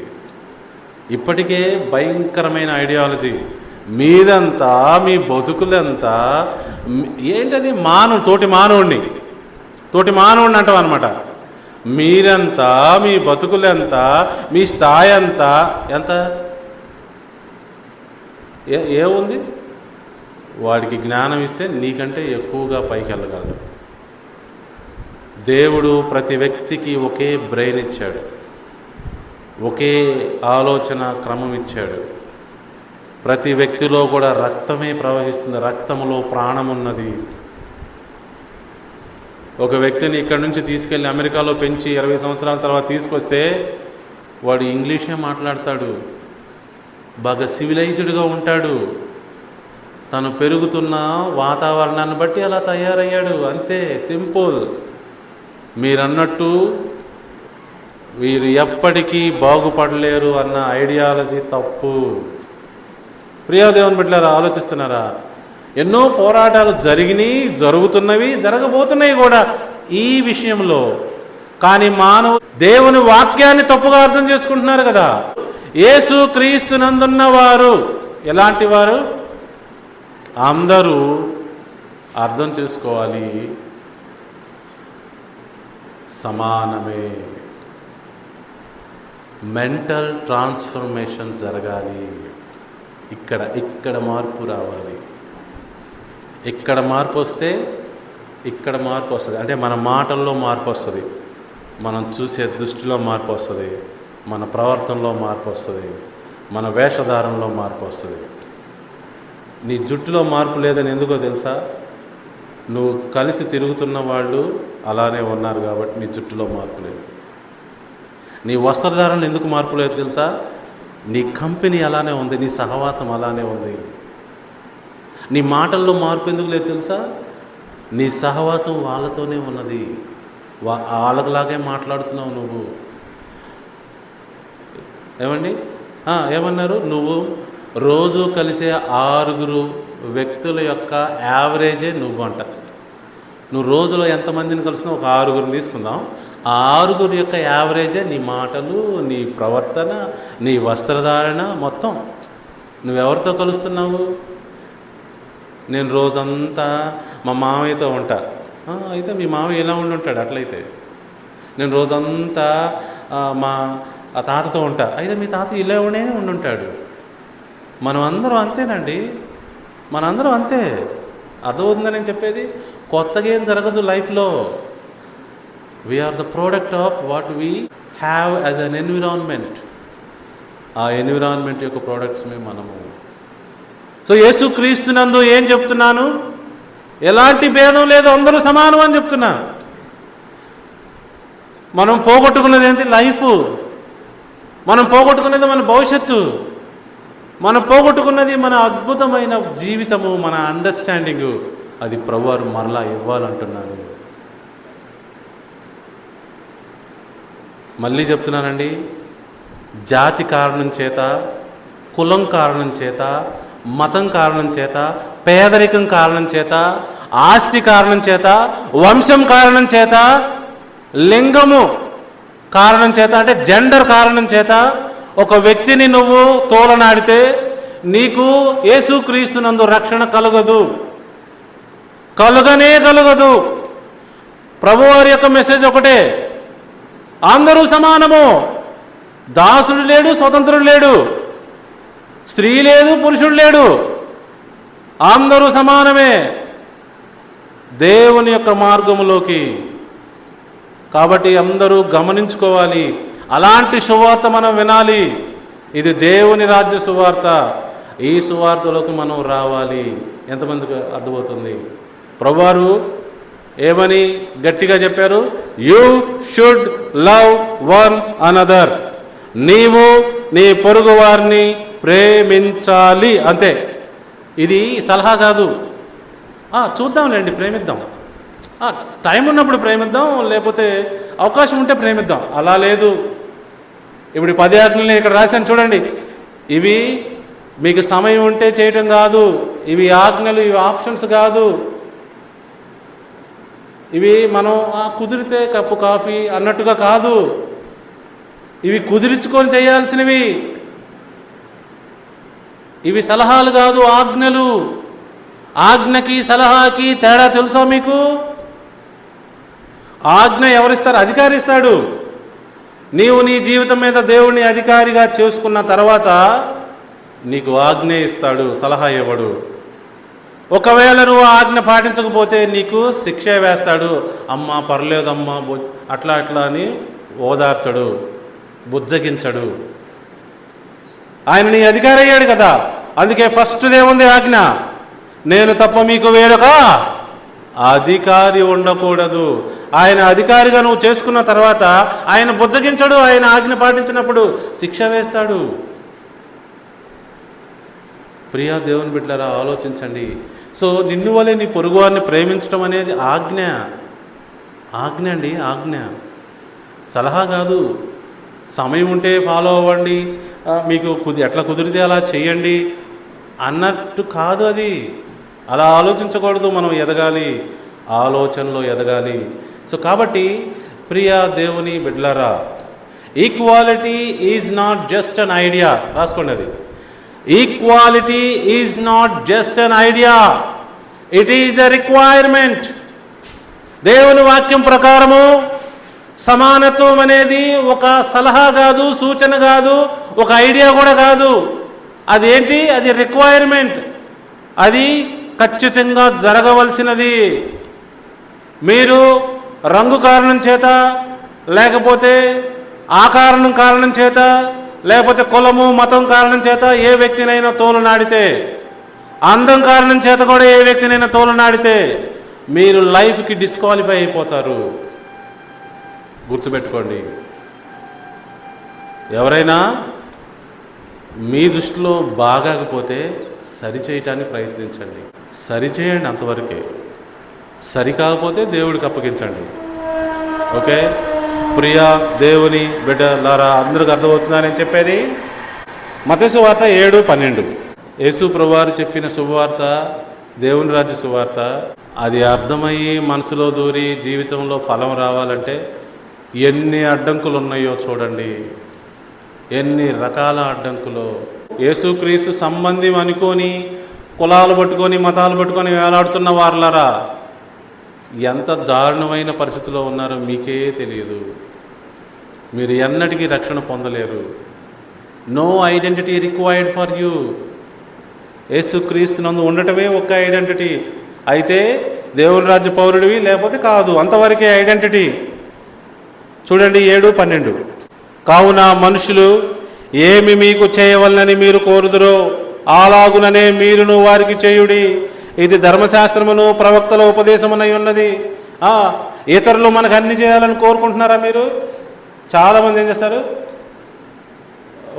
Speaker 2: ఇప్పటికే భయంకరమైన ఐడియాలజీ మీదంతా, మీ బతుకులంతా ఏంటది? తోటి మానవుడిని అంటాం అనమాట. మీరంతా, మీ బతుకులంతా, మీ స్థాయి అంతా ఎంత ఏముంది? వాడికి జ్ఞానం ఇస్తే నీకంటే ఎక్కువగా పైకి వెళ్ళగలడు. దేవుడు ప్రతి వ్యక్తికి ఒకే బ్రెయిన్ ఇచ్చాడు, ఒకే ఆలోచన క్రమం ఇచ్చాడు. ప్రతి వ్యక్తిలో కూడా రక్తమే ప్రవహిస్తుంది, రక్తంలో ప్రాణం ఉన్నది. ఒక వ్యక్తిని ఇక్కడి నుంచి తీసుకెళ్ళి అమెరికాలో పెంచి 20 సంవత్సరాల తర్వాత తీసుకొస్తే వాడు ఇంగ్లీషే మాట్లాడతాడు, బాగా సివిలైజ్డ్గా ఉంటాడు. తను పెరుగుతున్న వాతావరణాన్ని బట్టి అలా తయారయ్యాడు, అంతే, సింపుల్. మీరన్నట్టు వీరు ఎప్పటికీ బాగుపడలేరు అన్న ఐడియాలజీ తప్పు. ప్రియదేవుని బిడ్డలారా, ఆలోచిస్తున్నారా? ఎన్నో పోరాటాలు జరిగినాయి, జరుగుతున్నవి, జరగబోతున్నాయి కూడా ఈ విషయంలో. కానీ మానవుడు దేవుని వాక్యాన్ని తప్పుగా అర్థం చేసుకుంటున్నారు కదా. యేసు క్రీస్తునందున్న వారు ఎలాంటి వారు? అందరూ అర్థం చేసుకోవాలి, సమానమే. మెంటల్ ట్రాన్స్ఫర్మేషన్ జరగాలి. ఇక్కడ మార్పు రావాలి. ఇక్కడ మార్పు వస్తే ఇక్కడ మార్పు వస్తుంది. అంటే మన మాటల్లో మార్పు వస్తుంది, మనం చూసే దృష్టిలో మార్పు వస్తుంది, మన ప్రవర్తనలో మార్పు వస్తుంది, మన వేషధారణలో మార్పు వస్తుంది. నీ జుట్టులో మార్పు లేదని ఎందుకో తెలుసా? నువ్వు కలిసి తిరుగుతున్న వాళ్ళు అలానే ఉన్నారు కాబట్టి నీ జుట్టులో మార్పు లేదు. నీ వస్త్రధారణ ఎందుకు మార్పు లేదు తెలుసా? నీ కంపెనీ అలానే ఉంది, నీ సహవాసం అలానే ఉంది. నీ మాటల్లో మార్పు ఎందుకు లేదు తెలుసా? నీ సహవాసం వాళ్ళతోనే ఉన్నది, వాళ్ళలాగే మాట్లాడుతున్నావు నువ్వు. ఏమండి ఏమన్నారు? నువ్వు రోజు కలిసే 6 వ్యక్తుల యొక్క యావరేజే నువ్వు అంట. నువ్వు రోజులో ఎంతమందిని కలుస్తున్నావు? ఒక 6 తీసుకుందాం. ఆ 6 యొక్క యావరేజే నీ మాటలు, నీ ప్రవర్తన, నీ వస్త్రధారణ మొత్తం. నువ్వెవరితో కలుస్తున్నావు? నేను రోజంతా మా మామయ్యతో ఉంటా. అయితే మీ మామయ్య ఎలా ఉండి ఉంటాడు? అట్లయితే నేను రోజంతా మా తాతతో ఉంటా. అయితే మీ తాత ఇలా ఉండుంటాడు. మనం అందరం అంతేనండి, మనందరం అంతే. అర్థమవుతుందని నేను చెప్పేది? కొత్తగా ఏం జరగదు లైఫ్లో. We are the product of what we have as an environment. ఆ ఎన్విరాన్మెంట్ యొక్క ప్రోడక్ట్స్ మేము మనము. సో యేసుక్రీస్తునందు ఏం చెప్తున్నాను? ఎలాంటి భేదం లేదు, అందరూ సమానం అని చెప్తున్నా. మనం పోగొట్టుకున్నది ఏంటి? లైఫ్. మనం పోగొట్టుకున్నది మన భవిష్యత్తు. మనం పోగొట్టుకున్నది మన అద్భుతమైన జీవితము, మన అండర్స్టాండింగు. అది ప్రభువారు మరలా ఇవ్వాలంటున్నాను. మళ్ళీ చెప్తున్నానండి, జాతి కారణం చేత, కులం కారణం చేత, మతం కారణం చేత, పేదరికం కారణం చేత, ఆస్తి కారణం చేత, వంశం కారణం చేత, లింగము కారణం చేత, అంటే జెండర్ కారణం చేత ఒక వ్యక్తిని నువ్వు తోలనాడితే నీకు యేసుక్రీస్తునందు రక్షణ కలగదు, కలుగనే కలగదు. ప్రభువారి యొక్క మెసేజ్ ఒకటే, అందరూ సమానము. దాసుడు లేడు, స్వతంత్రుడు లేడు, స్త్రీ లేదు, పురుషుడు లేడు, అందరూ సమానమే దేవుని యొక్క మార్గములోకి. కాబట్టి అందరూ గమనించుకోవాలి, అలాంటి సువార్త మనం వినాలి. ఇది దేవుని రాజ్య సువార్త. ఈ సువార్తలోకి మనం రావాలి. ఎంతమందికి అర్థమవుతుంది? ప్రభువారు ఏమని గట్టిగా చెప్పారు? You should love one another. నీవు నీ పొరుగు వారిని ప్రేమించాలి, అంతే. ఇది సలహా కాదు. చూద్దాంలేండి, ప్రేమిద్దాం, టైం ఉన్నప్పుడు ప్రేమిద్దాం, లేకపోతే అవకాశం ఉంటే ప్రేమిద్దాం, అలా లేదు. ఇప్పుడు 10 ఆజ్ఞలు ఇక్కడ రాశాను చూడండి. ఇవి మీకు సమయం ఉంటే చేయటం కాదు, ఇవి ఆజ్ఞలు, ఇవి ఆప్షన్స్ కాదు. ఇవి మనం కుదిరితే కప్పు కాఫీ అన్నట్టుగా కాదు, ఇవి కుదిరించుకొని చేయాల్సినవి. ఇవి సలహాలు కాదు, ఆజ్ఞలు. ఆజ్ఞకి సలహాకి తేడా తెలుసా మీకు? ఆజ్ఞ ఎవరిస్తారు? అధికారి ఇస్తాడు. నీవు నీ జీవితం మీద దేవుడిని అధికారిగా చేసుకున్న తర్వాత నీకు ఆజ్ఞ ఇస్తాడు, సలహా ఇవ్వడు. ఒకవేళ నువ్వు ఆజ్ఞ పాటించకపోతే నీకు శిక్ష వేస్తాడు. అమ్మా పర్లేదమ్మా, అట్లా అట్లా అని ఓదార్చడు, బుజ్జగించడు. ఆయన నీ అధికారి అయ్యాడు కదా. అందుకే ఫస్ట్ ఏముంది? ఆజ్ఞ. నేను తప్ప మీకు వేరొక అధికారి ఉండకూడదు. ఆయన అధికారిగా నువ్వు చేసుకున్న తర్వాత ఆయన బుజ్జగించడు, ఆయన ఆజ్ఞ పాటించినప్పుడు శిక్ష వేస్తాడు. ప్రియా దేవుని బిడ్డలారా, ఆలోచించండి. సో నిన్ను వలె నీ పొరుగువారిని ప్రేమించడం అనేది ఆజ్ఞ. ఆజ్ఞ అండి, ఆజ్ఞ, సలహా కాదు. సమయం ఉంటే ఫాలో అవ్వండి, మీకు ఎట్లా కుదిరితే అలా చేయండి అన్నట్టు కాదు. అది అలా ఆలోచించకూడదు. మనం ఎదగాలి, ఆలోచనలో ఎదగాలి. సో కాబట్టి ప్రియా దేవుని బిడ్డలారా, equality is not just an idea. రాసుకోండి అది. Equality is not just an idea, it is a requirement. దేవుని వాక్యం ప్రకారము సమానత్వం అనేది ఒక సలహా కాదు, సూచన కాదు, ఒక ఐడియా కూడా కాదు. అదేంటి? అది రిక్వైర్మెంట్, అది ఖచ్చితంగా జరగవలసినది. మీరు రంగు కారణం చేత, లేకపోతే ఆ కారణం చేత, లేకపోతే కులము మతం కారణం చేత ఏ వ్యక్తినైనా తోలనాడితే, అందం కారణం చేత కూడా ఏ వ్యక్తినైనా తోలనాడితే మీరు లైఫ్కి డిస్క్వాలిఫై అయిపోతారు. గుర్తుపెట్టుకోండి. ఎవరైనా మీ దృష్టిలో బాగాకపోతే సరిచేయటానికి ప్రయత్నించండి. సరిచేయండి, అంతవరకే. సరికాకపోతే దేవుడికి అప్పగించండి. ఓకే, ప్రియా దేవుని బిడ్డలారా, అందరికి అర్థమవుతుందా నేను చెప్పేది? మత్తయి సువార్త 7:12 యేసు ప్రభువారు చెప్పిన శుభవార్త, దేవుని రాజ్య సువార్త. అది అర్థమయ్యి మనసులో దూరి జీవితంలో ఫలం రావాలంటే ఎన్ని అడ్డంకులు ఉన్నాయో చూడండి. ఎన్ని రకాల అడ్డంకులు. యేసుక్రీస్తు సంబంధం అనుకొని కులాలు పట్టుకొని మతాలు పట్టుకొని వేలాడుతున్న వారులారా, ఎంత దారుణమైన పరిస్థితిలో ఉన్నారో మీకే తెలియదు. మీరు ఎన్నటికీ రక్షణ పొందలేరు. No identity required for you. యేసుక్రీస్తు నందు ఉండటమే ఒక ఐడెంటిటీ. అయితే దేవుని రాజ్య పౌరుడివి, లేకపోతే కాదు, అంతవరకే ఐడెంటిటీ. చూడండి 7:12 కావున మనుషులు ఏమి మీకు చేయవలనని మీరు కోరుదురో అలాగుననే మీరును వారికి చేయుడి. ఇది ధర్మశాస్త్రమును ప్రవక్తల ఉపదేశమునై ఉన్నది. ఇతరులు మనకు అన్ని చేయాలని కోరుకుంటున్నారా మీరు? చాలామంది ఏం చేస్తారు,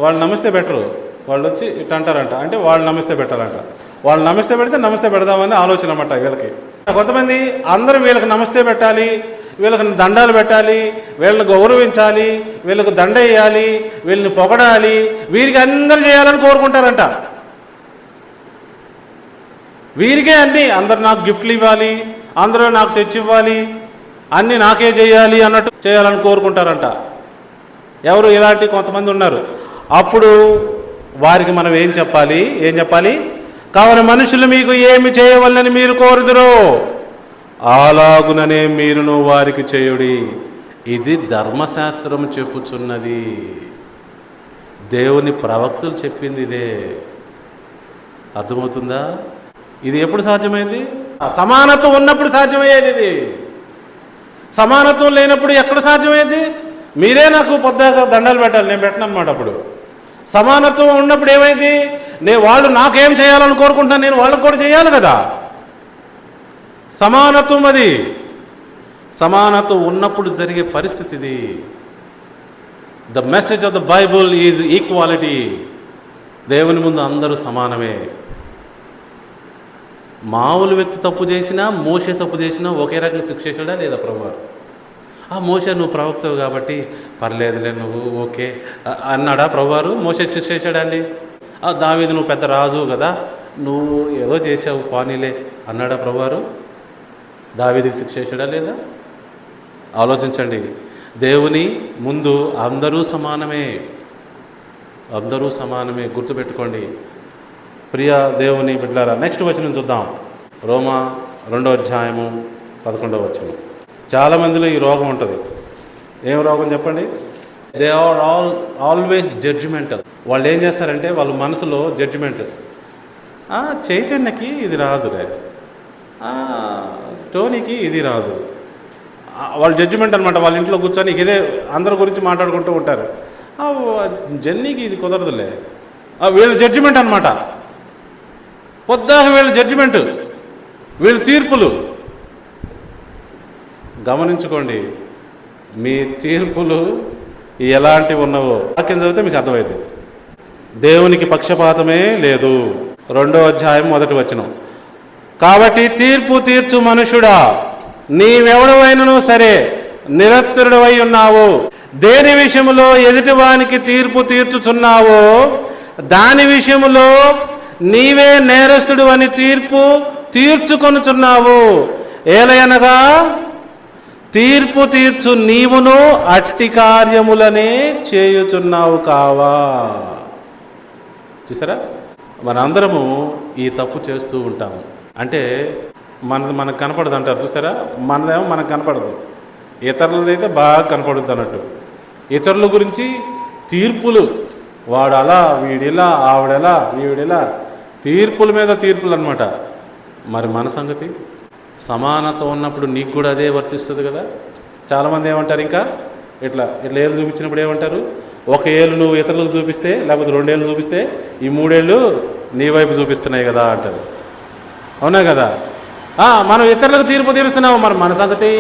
Speaker 2: వాళ్ళు నమస్తే బెటరు, వాళ్ళు వచ్చి ఇట్లా అంటారంట, అంటే వాళ్ళు నమస్తే పెట్టాలంట. వాళ్ళు నమస్తే పెడితే నమస్తే పెడదామని ఆలోచన అన్నమాట వీళ్ళకి. కొంతమంది అందరూ వీళ్ళకి నమస్తే పెట్టాలి, వీళ్ళకి దండాలు పెట్టాలి, వీళ్ళని గౌరవించాలి, వీళ్ళకు దండ వేయాలి, వీళ్ళని పొగడాలి, వీరికి అందరూ చేయాలని కోరుకుంటారంట. వీరికే అన్నీ, అందరు నాకు గిఫ్ట్లు ఇవ్వాలి, అందరూ నాకు తెచ్చివ్వాలి, అన్నీ నాకే చేయాలి అన్నట్టు చేయాలని కోరుకుంటారంట. ఎవరు? ఇలాంటి కొంతమంది ఉన్నారు. అప్పుడు వారికి మనం ఏం చెప్పాలి? కావున మనుషులు మీకు ఏమి చేయవలనని మీరు కోరుదురో అలాగుననే మీరును వారికి చేయుడి. ఇది ధర్మశాస్త్రం చెప్పుచున్నది, దేవుని ప్రవక్తలు చెప్పింది ఇదే. అర్థమవుతుందా? ఇది ఎప్పుడు సాధ్యమైంది? సమానత్వం ఉన్నప్పుడు సాధ్యమయ్యేది. ఇది సమానత్వం లేనప్పుడు ఎక్కడ సాధ్యమయ్యేది? మీరే నాకు పొద్దాక దండాలు పెట్టాలి, నేను పెట్టను అన్నమాట. అప్పుడు సమానత్వం ఉన్నప్పుడు ఏమైంది? వాళ్ళు నాకేం చేయాలని కోరుకుంటాను, నేను వాళ్ళకు కూడా చేయాలి కదా. సమానత్వం, అది సమానత్వం ఉన్నప్పుడు జరిగే పరిస్థితి ఇది. The message of the Bible is equality. దేవుని ముందు అందరూ సమానమే. మామూలు వ్యక్తి తప్పు చేసినా, మోషే తప్పు చేసినా ఒకే రకంగా శిక్ష చేశాడా లేదా ప్రభువారు? మోషే నువ్వు ప్రవక్తవు కాబట్టి పర్లేదులే, నువ్వు ఓకే అన్నాడా ప్రభువారు? మోషే శిక్ష చేశాడండి. దావీదు నువ్వు పెద్ద రాజు కదా, నువ్వు ఏదో చేసావు పానీలే అన్నాడా ప్రభువారు? దావీదుకి శిక్ష చేశాడా లేదా? ఆలోచించండి. దేవుని ముందు అందరూ సమానమే, అందరూ సమానమే. గుర్తుపెట్టుకోండి ప్రియ దేవుని బిడ్డలారా. నెక్స్ట్ వచనం చూద్దాం. రోమా 2:11. చాలామందిలో ఈ రోగం ఉంటుంది. ఏం రోగం చెప్పండి? They are always judgmental. వాళ్ళు ఏం చేస్తారంటే వాళ్ళ మనసులో జడ్జిమెంట్, చైతన్యకి ఇది రాదురే, టోనీకి ఇది రాదు. వాళ్ళు జడ్జిమెంట్ అనమాట. వాళ్ళ ఇంట్లో కూర్చొని ఇదే అందరి గురించి మాట్లాడుకుంటూ ఉంటారు. జెన్నీకి ఇది కుదరదులే, వీళ్ళ జడ్జిమెంట్ అనమాట. పొద్దాక వీళ్ళ జడ్జిమెంట్, వీళ్ళ తీర్పులు. గమనించుకోండి, మీ తీర్పులు ఎలాంటివి ఉన్నావో వాక్యం చదివితే మీకు అర్థమవుతుంది. దేవునికి పక్షపాతమే లేదు. 2:1 కాబట్టి తీర్పు తీర్చు మనుషుడా, నీవెవడవైనను సరే నిరత్తరుడవై ఉన్నావు. దేని విషయంలో ఎదుటివానికి తీర్పు తీర్చుచున్నావో దాని విషయంలో నీవే నేరస్తుడు అని తీర్పు తీర్చుకొనుచున్నావు. ఏలయనగా తీర్పు తీర్చు నీవును అట్టి కార్యములనే చేయుచున్నావు కావా. చూసారా, మనందరము ఈ తప్పు చేస్తూ ఉంటాము. అంటే మనకు కనపడదు అంటారు చూసారా. మనదేమో మనకు కనపడదు, ఇతరులదైతే బాగా కనపడుద్ది అన్నట్టు. ఇతరుల గురించి తీర్పులు, వాడు అలా, వీడిలా, ఆవిడెలా, వీడిలా, తీర్పుల మీద తీర్పులు అనమాట. మరి మన సంగతి? సమానత ఉన్నప్పుడు నీకు కూడా అదే వర్తిస్తుంది కదా. చాలామంది ఏమంటారు, ఇంకా ఇట్లా ఇట్లా ఏళ్ళు చూపించినప్పుడు ఏమంటారు, ఒక ఏళ్ళు నువ్వు ఇతరులకు చూపిస్తే, లేకపోతే 2 ఏళ్ళు చూపిస్తే ఈ 3 ఏళ్ళు నీ వైపు చూపిస్తున్నాయి కదా అంటారు. అవునా కదా? మనం ఇతరులకు తీర్పు తీరుస్తున్నాము, మరి మన సంగతి?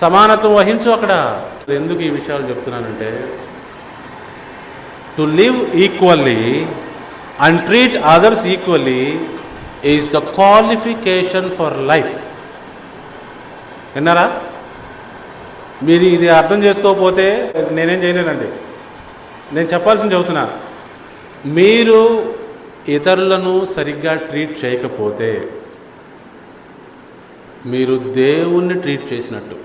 Speaker 2: సమానత్వం వహించు అక్కడ. ఎందుకు ఈ విషయాలు చెప్తున్నానంటే, to live equally and treat others equally is the qualification for life. విన్నారా? మీరు ఇది అర్థం చేసుకోకపోతే నేనేం చేయలేనండి. నేను చెప్పాల్సింది చెబుతున్నా. మీరు ఇతరులను సరిగ్గా ట్రీట్ చేయకపోతే మీరు దేవుణ్ణి ట్రీట్ చేసినట్టు.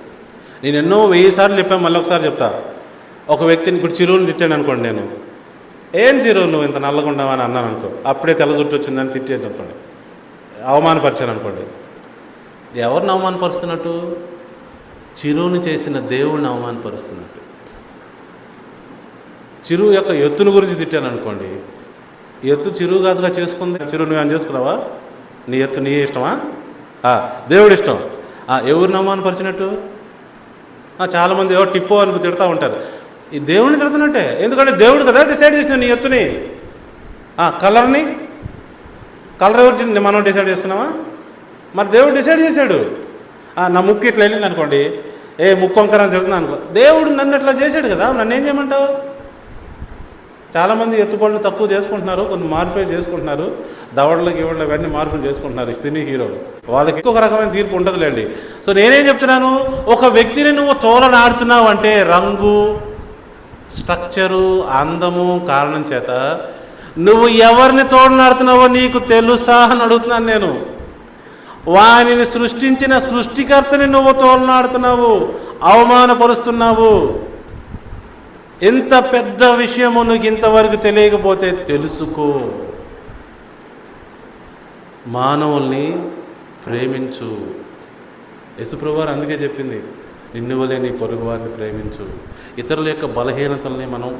Speaker 2: నేను ఎన్నో 1000 సార్లు చెప్పాను, మళ్ళీ ఒకసారి చెప్తా. ఒక వ్యక్తిని ఇప్పుడు చిరువుని తిట్టాను అనుకోండి, నేను ఏం చిరువు నువ్వు ఇంత నల్లగా ఉండవని అన్నాను అనుకో, అప్పుడే తెల్ల జుట్టు వచ్చిందని తిట్టాను అనుకోండి, అవమానపరిచాను అనుకోండి. ఎవరిని అవమానపరుస్తున్నట్టు? చిరువుని చేసిన దేవుణ్ణి అవమానపరుస్తున్నట్టు. చిరువు యొక్క ఎత్తుని గురించి తిట్టాను అనుకోండి, ఎత్తు చిరువు కాదుగా చేసుకుంది. చిరువు నువ్వు అని చేసుకున్నావా? నీ ఎత్తు నీ ఇష్టమా? దేవుడి ఇష్టం. ఎవరిని అవమానపరిచినట్టు? చాలామంది ఎవరు టిప్పో అని తిడతా ఉంటారు. ఈ దేవుడిని తిడుతున్నట్టే. ఎందుకంటే దేవుడు కదా డిసైడ్ చేసిన నీ ఎత్తుని. కలర్ ఎవరు మనం డిసైడ్ చేసుకున్నావా? మరి దేవుడు డిసైడ్ చేశాడు. నా ముక్కు ఇట్లా వెళ్ళింది అనుకోండి, ముక్కు వంకర అని తిడుతున్నాను అనుకో, దేవుడు నన్ను ఇట్లా చేశాడు కదా, నన్ను ఏం చేయమంటావు? చాలామంది ఎత్తుపళ్ళు తక్కువ చేసుకుంటున్నారు, కొన్ని మార్పులు చేసుకుంటున్నారు, దవడలకి ఇవడలు ఇవన్నీ మార్పులు చేసుకుంటున్నారు సినీ హీరోలు. వాళ్ళకి ఇంకొక రకమైన తీర్పు ఉంటుందిలేండి. సో నేనేం చెప్తున్నాను, ఒక వ్యక్తిని నువ్వు తోలనాడుతున్నావు అంటే రంగు, స్ట్రక్చరు, అందము కారణం చేత నువ్వు ఎవరిని తోలనాడుతున్నావో నీకు తెలుసా అని అడుగుతున్నాను నేను. వానిని సృష్టించిన సృష్టికర్తని నువ్వు తోలనాడుతున్నావు, అవమానపరుస్తున్నావు. ఎంత పెద్ద విషయము నీకు ఇంతవరకు తెలియకపోతే తెలుసుకో. మానవుల్ని ప్రేమించు. యేసుప్రభువారు అందుకే చెప్పింది, నిన్ను వలె నీ పొరుగు వారిని ప్రేమించు. ఇతరుల యొక్క బలహీనతల్ని మనం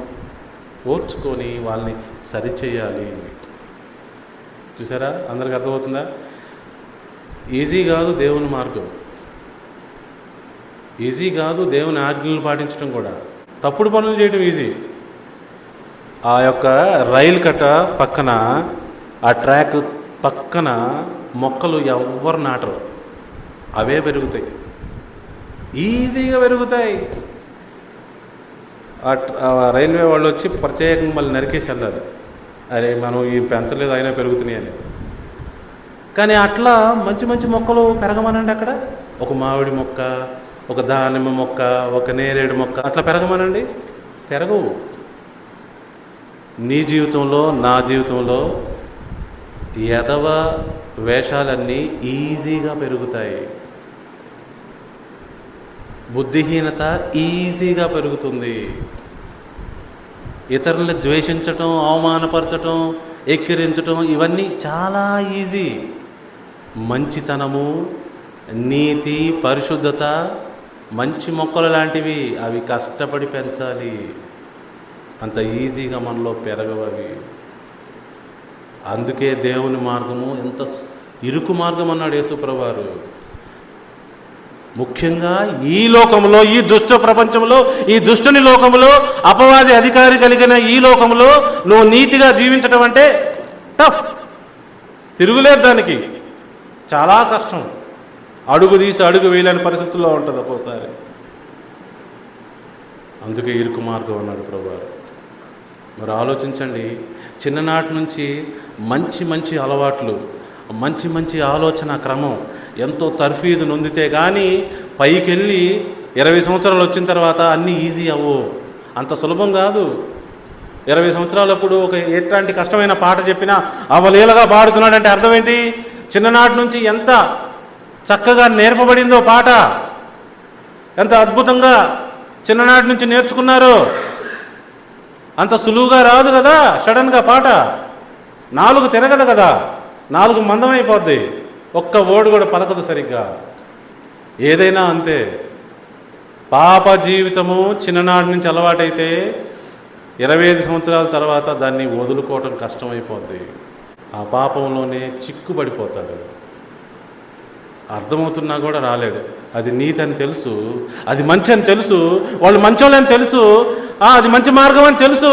Speaker 2: ఓర్చుకొని వాళ్ళని సరిచేయాలి. చూసారా? అందరికి అర్థమవుతుందా? ఈజీ కాదు దేవుని మార్గం, ఈజీ కాదు దేవుని ఆజ్ఞలు పాటించడం కూడా. తప్పుడు పనులు చేయడం ఈజీ. ఆ యొక్క రైలు కట్ట పక్కన, ఆ ట్రాక్ పక్కన మొక్కలు ఎవ్వరు నాటరు, అవే పెరుగుతాయి, ఈజీగా పెరుగుతాయి. ఆ రైల్వే వాళ్ళు వచ్చి ప్రత్యేకంగా మళ్ళీ నరికేసి వెళ్ళాలి, అరే మనం ఈ పెంచలేదు అయినా పెరుగుతున్నాయి అని. కానీ అట్లా మంచి మంచి మొక్కలు పెరగమనండి. అక్కడ ఒక మామిడి మొక్క, ఒక దానిమ్మ మొక్క, ఒక నేరేడు మొక్క అట్లా పెరగమనండి, పెరగవు. నీ జీవితంలో, నా జీవితంలో ఎదవ వేషాలన్నీ ఈజీగా పెరుగుతాయి. బుద్ధిహీనత ఈజీగా పెరుగుతుంది. ఇతరులను ద్వేషించటం, అవమానపరచటం, ఎక్కిరించటం ఇవన్నీ చాలా ఈజీ. మంచితనము, నీతి, పరిశుద్ధత మంచి మొక్కలు లాంటివి, అవి కష్టపడి పెంచాలి. అంత ఈజీగా మనలో పెరగవవి. అందుకే దేవుని మార్గము ఎంత ఇరుకు మార్గం అన్నాడు యేసుప్రభువారు. ముఖ్యంగా ఈ లోకంలో, ఈ దుష్ట ప్రపంచంలో, ఈ దుష్టుని లోకంలో, అపవాది అధికారి కలిగిన ఈ లోకంలో నువ్వు నీతిగా జీవించడం అంటే టఫ్, తిరుగులేదు దానికి, చాలా కష్టం. అడుగు తీసి అడుగు వేయలేని పరిస్థితుల్లో ఉంటుంది ఒక్కోసారి. అందుకే ఇరుకు మార్గం అన్నాడు ప్రభువారు. మరి ఆలోచించండి, చిన్ననాటి నుంచి మంచి మంచి అలవాట్లు, మంచి మంచి ఆలోచన క్రమం ఎంతో తర్ఫీదు నొందితే కానీ పైకి వెళ్ళి 20 సంవత్సరాలు వచ్చిన తర్వాత అన్నీ ఈజీ అవ్వు, అంత సులభం కాదు. 20 సంవత్సరాలప్పుడు ఒక ఎట్లాంటి కష్టమైన పాట చెప్పినా అవలీలగా పాడుతున్నాడంటే అర్థం ఏంటి? చిన్ననాటి నుంచి ఎంత చక్కగా నేర్పబడిందో పాట, ఎంత అద్భుతంగా చిన్ననాటి నుంచి నేర్చుకున్నారు. అంత సులువుగా రాదు కదా సడన్గా పాట. 4 తిరగదు కదా, 4 మందమైపోద్ది, ఒక్క ఓడు కూడా పలకదు సరిగ్గా. ఏదైనా అంతే. పాప జీవితము చిన్ననాటి నుంచి అలవాటైతే 25 సంవత్సరాల తర్వాత దాన్ని వదులుకోవటం కష్టమైపోద్ది. ఆ పాపంలోనే చిక్కుబడిపోతాడు. అర్థమవుతున్నా కూడా రాలేడు. అది నీతి అని తెలుసు, అది మంచి అని తెలుసు, వాళ్ళు మంచోళ్ళని తెలుసు, అది మంచి మార్గం అని తెలుసు.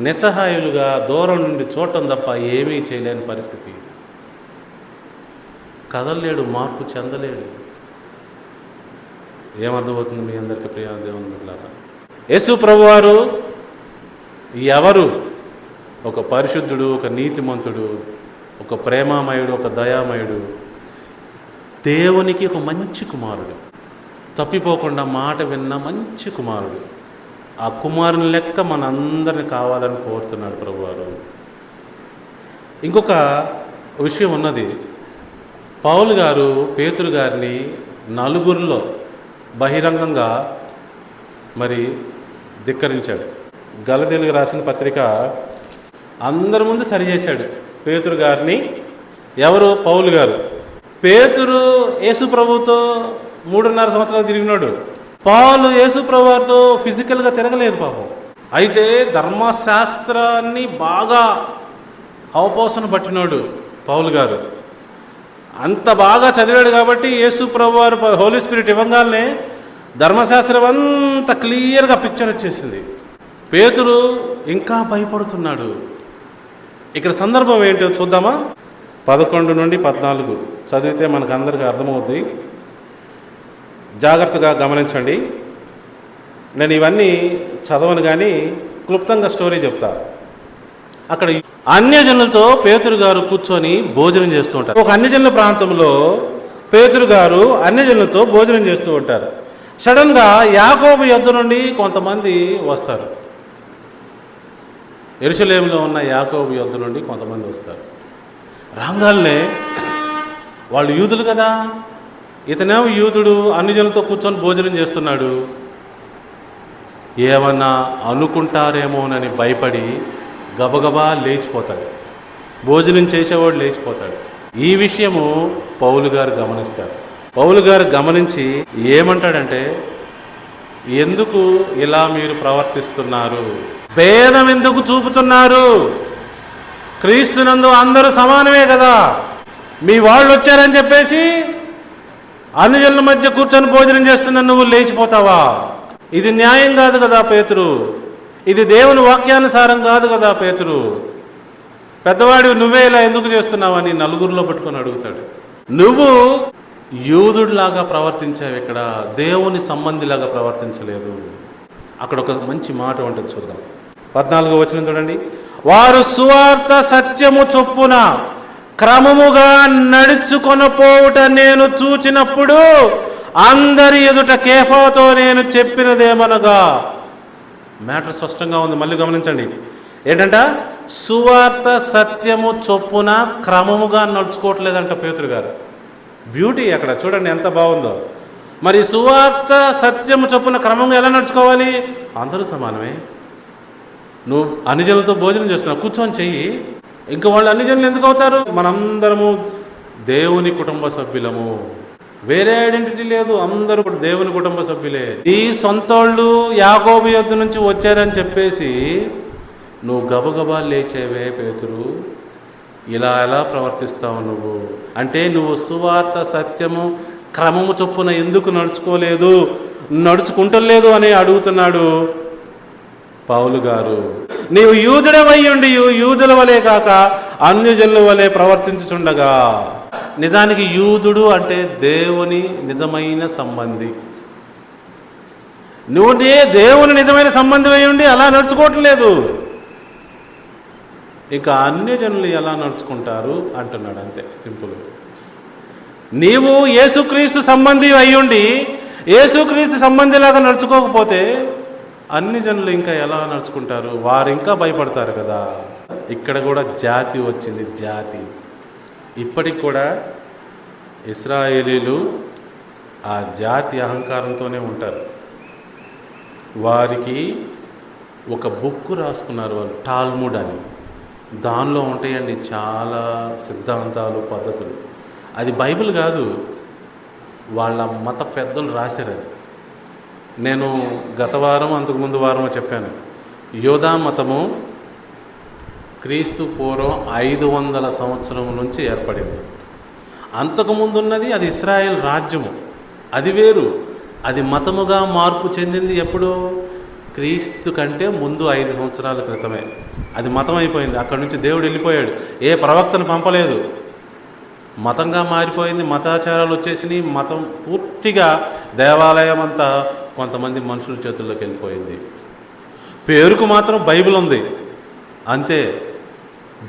Speaker 2: నిస్సహాయులుగా దూరం నుండి చూడటం తప్ప ఏమీ చేయలేని పరిస్థితి. కదలలేడు, మార్పు చెందలేడు. ఏమర్థమవుతుంది మీ అందరికీ ప్రియ దేవుని బిడ్డలారా? యేసు ప్రభువారు ఎవరు? ఒక పరిశుద్ధుడు, ఒక నీతిమంతుడు, ఒక ప్రేమామయుడు, ఒక దయామయుడు, దేవునికి ఒక మంచి కుమారుడు, తప్పిపోకుండా మాట విన్న మంచి కుమారుడు. ఆ కుమారుని లెక్క మనందరిని కావాలని కోరుతున్నాడు ప్రభువారు. ఇంకొక విషయం ఉన్నది. పౌలు గారు పేతురు గారిని నలుగురిలో బహిరంగంగా మరి ధిక్కరించాడు. గలతీయులకు రాసిన పత్రిక అందరి ముందు సరిచేశాడు పేతురు గారిని. ఎవరు? పౌలు గారు. పేతురు యేసు ప్రభుతో 3.5 సంవత్సరాలు తిరిగినాడు. పౌలు యేసు ప్రభు వారితో ఫిజికల్గా తిరగలేదు పాపం. అయితే ధర్మశాస్త్రాన్ని బాగా అవపోసన పట్టినాడు పౌలు గారు. అంత బాగా చదివాడు కాబట్టి యేసు ప్రభు వారు హోలీ స్పిరిట్ ఇవ్వగానే ధర్మశాస్త్రం అంతా క్లియర్గా పిక్చర్ వచ్చేసింది. పేతురు ఇంకా భయపడుతున్నాడు. ఇక్కడ సందర్భం ఏంటో చూద్దామా? 11 నుండి 14 చదివితే మనకు అందరికీ అర్థమవుద్ది. జాగ్రత్తగా గమనించండి. నేను ఇవన్నీ చదవను కానీ క్లుప్తంగా స్టోరీ చెప్తా. అక్కడ అన్యజనులతో పేతురు గారు కూర్చొని భోజనం చేస్తూ ఉంటారు. ఒక అన్యజనుల ప్రాంతంలో పేతురు గారు అన్యజనులతో భోజనం చేస్తూ ఉంటారు. సడన్గా యాకోబు యొద్ద నుండి కొంతమంది వస్తారు. యెరూషలేములో ఉన్న యాకోబు యొద్ద నుండి కొంతమంది వస్తారు. రాగాల్నే వాళ్ళు యూదులు కదా, ఇతనేమో యూదుడు, అన్యజనులతో కూర్చొని భోజనం చేస్తున్నాడు. ఏమన్నా అనుకుంటారేమోనని భయపడి గబగబా లేచిపోతాడు. భోజనం చేసేవాడు లేచిపోతాడు. ఈ విషయము పౌలు గారు గమనిస్తారు. పౌలు గారు గమనించి ఏమంటాడంటే, ఎందుకు ఇలా మీరు ప్రవర్తిస్తున్నారు? భేదం ఎందుకు చూపుతున్నారు? క్రీస్తునందు అందరూ సమానమే కదా. మీ వాళ్ళు వచ్చారని చెప్పేసి అన్యజనుల మధ్య కూర్చొని భోజనం చేస్తున్న నువ్వు లేచిపోతావా? ఇది న్యాయం కాదు కదా పేతురు. ఇది దేవుని వాక్యానుసారం కాదు కదా పేతురు. పెద్దవాడు నువ్వే ఇలా ఎందుకు చేస్తున్నావని నలుగురిలో పట్టుకొని అడుగుతాడు. నువ్వు యూదుడిలాగా ప్రవర్తించావు, ఇక్కడ దేవుని సంబంధిలాగా ప్రవర్తించలేదు. అక్కడ ఒక మంచి మాట ఉంటుంది, చూద్దాం. 14వ వచనం చూడండి. వారు సువార్త సత్యము చొప్పున క్రమముగా నడుచుకొనపోవుట నేను చూచినప్పుడు అందరి ఎదుట కేఫాతో నేను చెప్పినదేమనగా. మ్యాటర్ స్పష్టంగా ఉంది, మళ్ళీ గమనించండి. ఏంటంట? సువార్త సత్యము చొప్పున క్రమముగా నడుచుకోవట్లేదంట పేతురు గారు. బ్యూటీ అక్కడ చూడండి ఎంత బాగుందో. మరి సువార్త సత్యము చొప్పున క్రమంగా ఎలా నడుచుకోవాలి? అందరూ సమానమే. నువ్వు అన్యజనులతో భోజనం చేస్తున్నావు, కూర్చొని చెయ్యి. ఇంకా వాళ్ళు అన్యజనులు ఎందుకు అవుతారు? మనందరము దేవుని కుటుంబ సభ్యులము, వేరే ఐడెంటిటీ లేదు, అందరూ కూడా దేవుని కుటుంబ సభ్యులే. ఈ సొంతోళ్ళు యాకోబు యొద్ద నుంచి వచ్చారని చెప్పేసి నువ్వు గబగబా లేచేవే పేతురు, ఇలా ఎలా ప్రవర్తిస్తావు నువ్వు? అంటే నువ్వు సువార్త సత్యము క్రమము చొప్పున ఎందుకు నడుచుకుంటలేదు అని అడుగుతున్నాడు పౌలు గారు. నీవు యూదుడవై ఉండి యూదుల వలె కాక అన్యజనుల వలె ప్రవర్తించుచుండగా. నిజానికి యూదుడు అంటే దేవుని నిజమైన సంబంధి. నువ్వు దేవుని నిజమైన సంబంధమై ఉండి అలా నడుచుకోవట్లేదు, ఇంకా అన్యజనులు ఎలా నడుచుకుంటారు అంటున్నాడు. అంతే, సింపుల్. నీవు యేసుక్రీస్తు సంబంధి అయ్యుండి యేసుక్రీస్తు సంబంధిలాగా నడుచుకోకపోతే అన్యజనులు ఇంకా ఎలా నడుచుకుంటారు? వారు ఇంకా భయపడతారు కదా. ఇక్కడ కూడా జాతి వచ్చింది, జాతి. ఇప్పటికి కూడా ఇశ్రాయేలీలు ఆ జాతి అహంకారంతోనే ఉంటారు. వారికి ఒక బుక్ రాసుకున్నారు వాళ్ళు, టాల్ముడ్ అని. దానిలో ఉంటాయండి చాలా సిద్ధాంతాలు, పద్ధతులు. అది బైబిల్ కాదు, వాళ్ళ మత పెద్దలు రాశారు అది. నేను గత వారం అంతకుముందు వారమో చెప్పాను, యోధా మతము క్రీస్తు పూర్వం 500 సంవత్సరం నుంచి ఏర్పడింది. అంతకుముందు ఉన్నది అది ఇశ్రాయేల్ రాజ్యము, అది వేరు. అది మతముగా మార్పు చెందింది ఎప్పుడు? క్రీస్తు కంటే ముందు 5 సంవత్సరాల క్రితమే అది మతం అయిపోయింది. అక్కడి నుంచి దేవుడు వెళ్ళిపోయాడు, ఏ ప్రవక్తను పంపలేదు. మతంగా మారిపోయింది, మతాచారాలు వచ్చేసినాయి. మతం పూర్తిగా దేవాలయం అంతా కొంతమంది మనుషుల చేతుల్లోకి వెళ్ళిపోయింది. పేరుకు మాత్రం బైబిల్ ఉంది అంతే.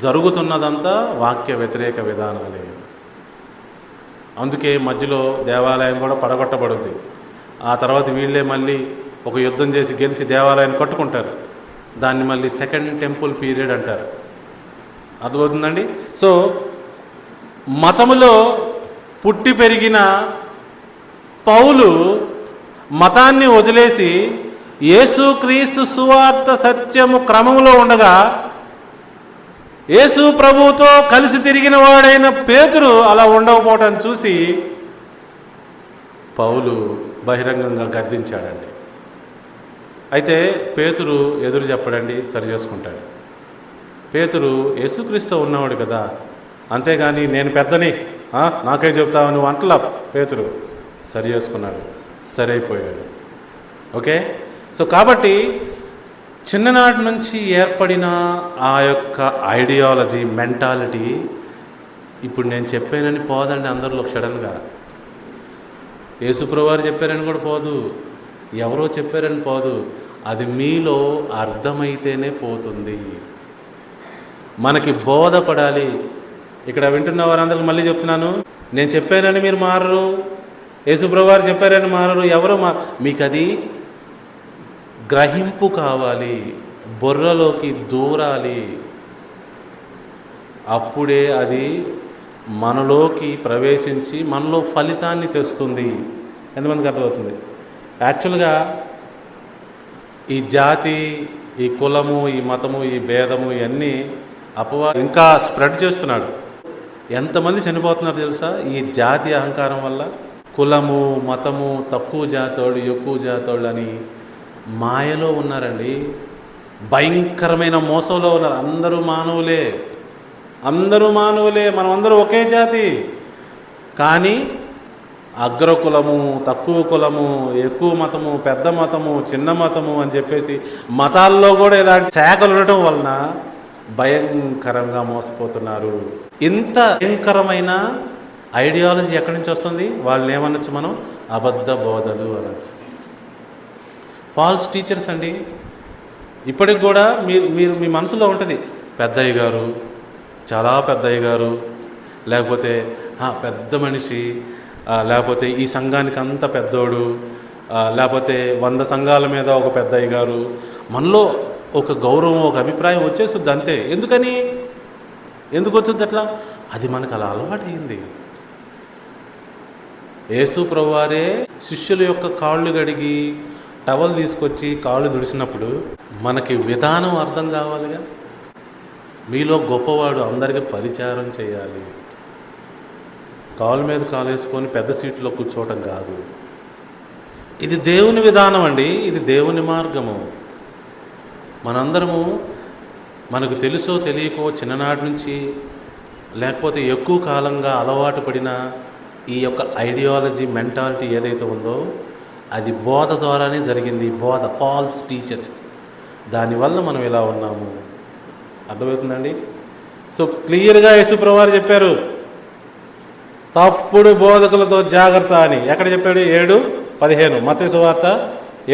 Speaker 2: జరుగుతున్నదంతా వాక్య వ్యతిరేక విధానాలే. అందుకే మధ్యలో దేవాలయం కూడా పడగొట్టబడుద్ది. ఆ తర్వాత వీళ్ళే మళ్ళీ ఒక యుద్ధం చేసి గెలిచి దేవాలయాన్ని కట్టుకుంటారు. దాన్ని మళ్ళీ సెకండ్ టెంపుల్ పీరియడ్ అంటారు. అర్థమవుతుందండి? సో మతములో పుట్టి పెరిగిన పౌలు మతాన్ని వదిలేసి యేసుక్రీస్తు సువార్త సత్యము క్రమంలో ఉండగా యేసు ప్రభువుతో కలిసి తిరిగిన వాడైన పేతురు అలా ఉండకపోవటం చూసి పౌలు బహిరంగంగా గద్దించాడండి. అయితే పేతురు ఎదురు చెప్పడండి, సరి చేసుకుంటాడు. పేతురు యేసుక్రీస్తు ఉన్నవాడు కదా, అంతేగాని నేను పెద్దని నాకే చెప్తావు నువ్వు అంటలా. పేతురు సరి చేసుకున్నాడు, సరైపోయాడు. ఓకే. సో కాబట్టి చిన్ననాటి నుంచి ఏర్పడిన ఆ యొక్క ఐడియాలజీ, మెంటాలిటీ ఇప్పుడు నేను చెప్పానని పోదండి అందరిలో సడన్గా. యేసుప్రభువు వారు చెప్పారని కూడా పోదు, ఎవరో చెప్పారని పోదు. అది మీలో అర్థమైతేనే పోతుంది. మనకి బోధపడాలి. ఇక్కడ వింటున్న వారందరికీ మళ్ళీ చెప్తున్నాను, నేను చెప్పానని మీరు మారరు, యేసుప్రభువు వారు చెప్పారని మారరు, ఎవరో మీకు అది గ్రహింపు కావాలి, బుర్రలోకి దూరాలి. అప్పుడే అది మనలోకి ప్రవేశించి మనలో ఫలితాన్ని తెస్తుంది. ఎంతమందికి అర్థమవుతుంది? యాక్చువల్గా ఈ జాతి, ఈ కులము, ఈ మతము, ఈ భేదము ఇవన్నీ ఇంకా స్ప్రెడ్ చేస్తున్నాడు. ఎంతమంది చనిపోతున్నారు తెలుసా? ఈ జాతి అహంకారం వల్ల. కులము, మతము, తక్కువ జాతోళ్ళు, ఎక్కువ జాతోళ్ళు అని మాయలో ఉన్నారండి. భయంకరమైన మోసంలో ఉన్నారు. అందరూ మానవులే, మనం అందరూ ఒకే జాతి. కానీ అగ్రకులము, తక్కువ కులము, ఎక్కువ మతము, పెద్ద మతము, చిన్న మతము అని చెప్పేసి మతాల్లో కూడా ఇలాంటి శాఖలు ఉండటం వలన భయంకరంగా మోసపోతున్నారు. ఇంత భయంకరమైన ఐడియాలజీ ఎక్కడి నుంచి వస్తుంది? వాళ్ళని ఏమనొచ్చు మనం? అబద్ధ బోధలు అనొచ్చు. ఫాల్స్ టీచర్స్ అండి. ఇప్పటికి కూడా మీరు మీ మనసులో ఉంటుంది, పెద్దయ్య గారు, చాలా పెద్దయ్య గారు, లేకపోతే పెద్ద మనిషి, లేకపోతే ఈ సంఘానికి అంత పెద్దోడు, లేకపోతే 100 సంఘాల మీద ఒక పెద్దయ్య గారు. మనలో ఒక గౌరవం, ఒక అభిప్రాయం వచ్చేస్తుంది అంతే. ఎందుకు వచ్చింది అట్లా? అది మనకు అలా అలవాటైంది. యేసు ప్రభువారే శిష్యుల యొక్క కాళ్ళు కడిగి టవల్ తీసుకొచ్చి కాళ్ళు దుడిసినప్పుడు మనకి విధానం అర్థం కావాలిగా. మీలో గొప్పవాడు అందరికీ పరిచారం చేయాలి. కాలు మీద కాలు వేసుకొని పెద్ద సీట్లో కూర్చోవటం కాదు. ఇది దేవుని విధానం అండి, ఇది దేవుని మార్గము. మనందరము మనకు తెలుసో తెలియకో చిన్ననాటి నుంచి లేకపోతే ఎక్కువ కాలంగా అలవాటు పడిన ఈ యొక్క ఐడియాలజీ, మెంటాలిటీ ఏదైతే ఉందో అది బోధ ద్వారానే జరిగింది. బోధ, ఫాల్స్ టీచర్స్. దానివల్ల మనం ఇలా ఉన్నాము. అర్థమవుతుందండి? సో క్లియర్గా యేసుప్రభువు వారు చెప్పారు, తప్పుడు బోధకులతో జాగ్రత్త అని. ఎక్కడ చెప్పాడు? 7:15 మత్తయి సువార్త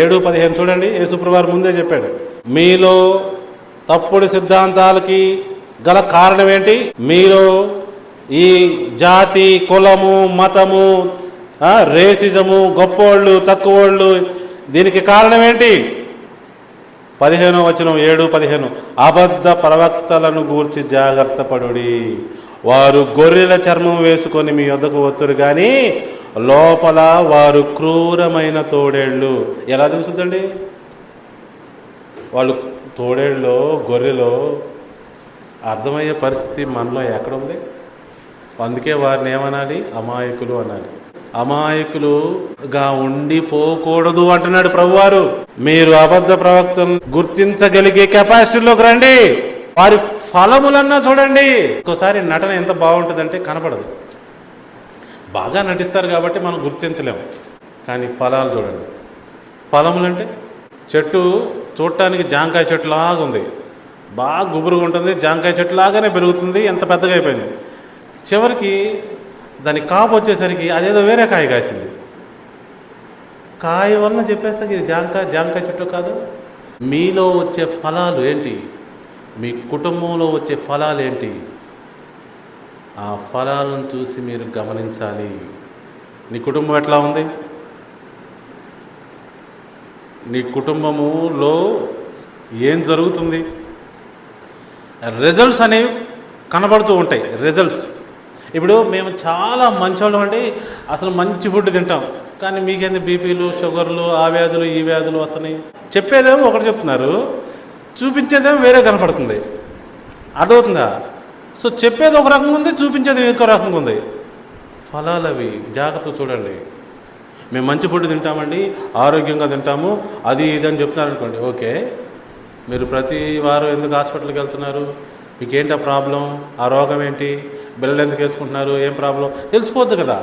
Speaker 2: 7:15 చూడండి. యేసుప్రభువు వారు ముందే చెప్పాడు, మీలో తప్పుడు సిద్ధాంతాలకి గల కారణం ఏంటి? మీరు ఈ జాతి, కులము, మతము, రేసిజము, గొప్పోళ్ళు, తక్కువోళ్ళు, దీనికి కారణం ఏంటి? 15వ వచనం 7:15 అబద్ధ ప్రవక్తలను గూర్చి జాగ్రత్త పడుడి. వారు గొర్రెల చర్మం వేసుకొని మీ వద్దకు వచ్చురు కానీ లోపల వారు క్రూరమైన తోడేళ్ళు. ఎలా తెలుస్తుందండి? వాళ్ళు తోడేళ్ళలో, గొర్రెలో అర్థమయ్యే పరిస్థితి మనలో ఎక్కడుంది? అందుకే వారిని ఏమనాలి? అమాయకులు అనాలి. అమాయకులుగా ఉండిపోకూడదు అంటున్నాడు ప్రభువారు. మీరు అబద్ధ ప్రవక్తను గుర్తించగలిగే కెపాసిటీలోకి రండి. వారి ఫలములన్నా చూడండి. ఒక్కోసారి నటన ఎంత బాగుంటుందంటే కనపడదు. బాగా నటిస్తారు కాబట్టి మనం గుర్తించలేము. కానీ ఫలాలు చూడండి. ఫలములు అంటే చెట్టు చూడటానికి జాంకాయ చెట్టు లాగా ఉంది, బాగా గుబురుగా ఉంటుంది, జాంకాయ చెట్టు లాగానే పెరుగుతుంది, ఎంత పెద్దగా అయిపోయింది. చివరికి దాని కాపు వచ్చేసరికి అదేదో వేరే కాయ కాసింది. కాయ వలన చెప్పేస్తే ఇది జాంకాయ చెట్టు కాదు. మీలో వచ్చే ఫలాలు ఏంటి? మీ కుటుంబంలో వచ్చే ఫలాలు ఏంటి? ఆ ఫలాలను చూసి మీరు గమనించాలి. నీ కుటుంబం ఎట్లా ఉంది? నీ కుటుంబములో ఏం జరుగుతుంది? రిజల్ట్స్ అనేవి కనబడుతూ ఉంటాయి. రిజల్ట్స్ ఇప్పుడు మేము చాలా మంచోళ్ళం అంటే అసలు మంచి ఫుడ్ తింటాం, కానీ మీకేంది బీపీలు, షుగర్లు, ఆ వ్యాధులు, ఈ వ్యాధులు వస్తున్నాయి. చెప్పేదేమో ఒకటి చెప్తున్నారు, చూపించేదేమో వేరే కనపడుతుంది. అర్థమవుతుందా? సో చెప్పేది ఒక రకంగా ఉంది, చూపించేది ఇంకో రకంగా ఉంది. ఫలాలు అవి జాగ్రత్త చూడండి. మేము మంచి ఫుడ్ తింటామండి, ఆరోగ్యంగా తింటాము, అది ఇది అని చెప్తున్నారు అనుకోండి. ఓకే, మీరు ప్రతి వారం ఎందుకు హాస్పిటల్కి వెళ్తున్నారు? మీకేంటి ఆ ప్రాబ్లం? ఆ రోగం ఏంటి? బిల్లలు ఎందుకు వేసుకుంటున్నారు? ఏం ప్రాబ్లం తెలిసిపోద్ది కదా.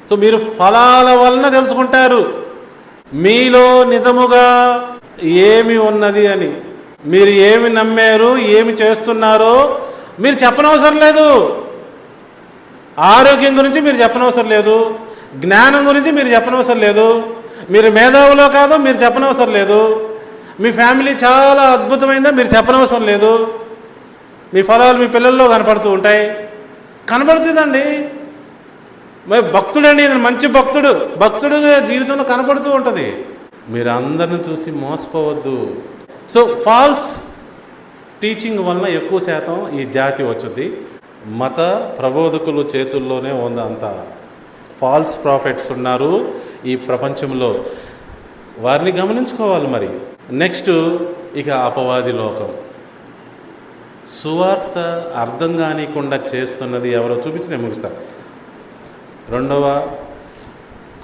Speaker 2: సో మీరు ఫలాల వలన తెలుసుకుంటారు మీలో నిజముగా ఏమి ఉన్నది అని. మీరు ఏమి నమ్మారు, ఏమి చేస్తున్నారో మీరు చెప్పనవసరం లేదు. ఆరోగ్యం గురించి మీరు చెప్పనవసరం లేదు, జ్ఞానం గురించి మీరు చెప్పనవసరం లేదు, మీరు మేధావులో కాదో మీరు చెప్పనవసరం లేదు, మీ ఫ్యామిలీ చాలా అద్భుతమైందో మీరు చెప్పనవసరం లేదు. మీ ఫలాలు మీ పిల్లల్లో కనపడుతూ ఉంటాయి. కనపడుతుందండి. మరి భక్తుడండి, మంచి భక్తుడు జీవితంలో కనపడుతూ ఉంటుంది. మీరు అందరిని చూసి మోసపోవద్దు. సో ఫాల్స్ టీచింగ్ వలన ఎక్కువ శాతం ఈ జాతి వచ్చింది. మత ప్రబోధకుల చేతుల్లోనే ఉంది అంతా. ఫాల్స్ ప్రాఫిట్స్ ఉన్నారు ఈ ప్రపంచంలో, వారిని గమనించుకోవాలి. మరి నెక్స్ట్ ఇక అపవాది లోకం. సువార్త అర్థం కానికుండా చేస్తున్నది ఎవరో చూపించి నేను ముగిస్తాను. 2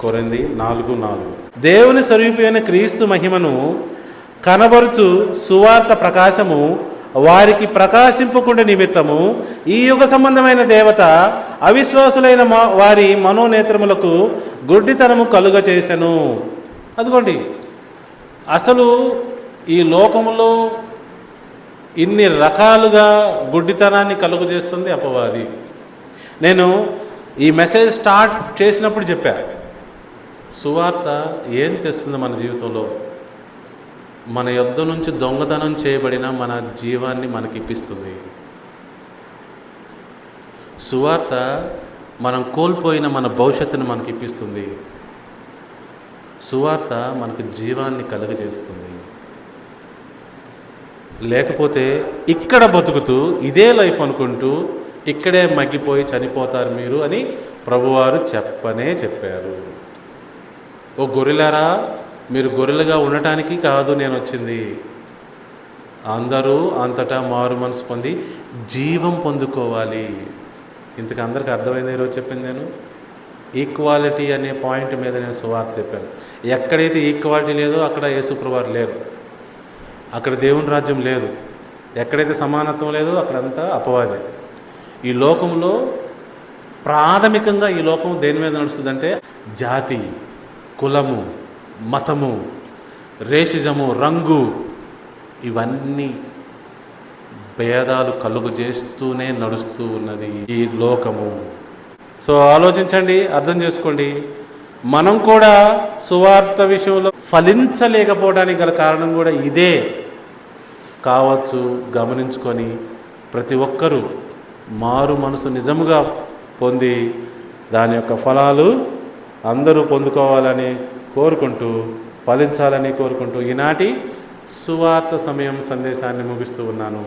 Speaker 2: కొరింథీ 4:4 దేవుని స్వరూపమైన క్రీస్తు మహిమను కనబరుచు సువార్త ప్రకాశము వారికి ప్రకాశింపకుండా నిమిత్తము ఈ యుగ సంబంధమైన దేవత అవిశ్వాసులైన వారి మనోనేత్రములకు గుడ్డితనము కలుగ చేసెను. అదిగోండి, అసలు ఈ లోకములో ఇన్ని రకాలుగా గుడ్డితనాన్ని కలుగు చేస్తుంది అపవాది. నేను ఈ మెసేజ్ స్టార్ట్ చేసినప్పుడు చెప్పా, సువార్త ఏం తెస్తుంది మన జీవితంలో? మన యొద్ద నుంచి దొంగతనం చేయబడిన మన జీవాన్ని మనకి ఇప్పిస్తుంది. సువార్త మనం కోల్పోయిన మన భవిష్యత్తుని మనకి ఇప్పిస్తుంది. సువార్త మనకు జీవాన్ని కలుగజేస్తుంది. లేకపోతే ఇక్కడ బతుకుతూ ఇదే లైఫ్ అనుకుంటూ ఇక్కడే మగ్గిపోయి చనిపోతారు మీరు అని ప్రభువారు చెప్పారు. ఓ గొర్రెలారా, మీరు గొర్రెలుగా ఉండటానికి కాదు నేను వచ్చింది. అందరూ అంతటా మారు మనసు పొంది జీవం పొందుకోవాలి. ఇంతకు అందరికీ అర్థమైంది ఈరోజు చెప్పింది. నేను ఈక్వాలిటీ అనే పాయింట్ మీద నేను సువార్త చెప్పాను. ఎక్కడైతే ఈక్వాలిటీ లేదో అక్కడ యేసుప్రభువారు లేరు, అక్కడ దేవుని రాజ్యం లేదు. ఎక్కడైతే సమానత్వం లేదో అక్కడంతా అపవాదే. ఈ లోకంలో ప్రాథమికంగా ఈ లోకం దేని మీద నడుస్తుందంటే జాతి, కులము, మతము, రేసిజము, రంగు, ఇవన్నీ భేదాలు కలుగు చేస్తూనే నడుస్తూ ఉన్నది ఈ లోకము. సో ఆలోచించండి, అర్థం చేసుకోండి. మనం కూడా సువార్త విషయంలో ఫలించలేకపోవడానికి గల కారణం కూడా ఇదే కావచ్చు. గమనించుకొని ప్రతి ఒక్కరూ మారు మనసు నిజముగా పొంది దాని యొక్క ఫలాలు అందరూ పొందుకోవాలని కోరుకుంటూ, ఫలించాలని కోరుకుంటూ ఈనాటి సువార్త సమయం సందేశాన్ని ముగిస్తూ ఉన్నాను.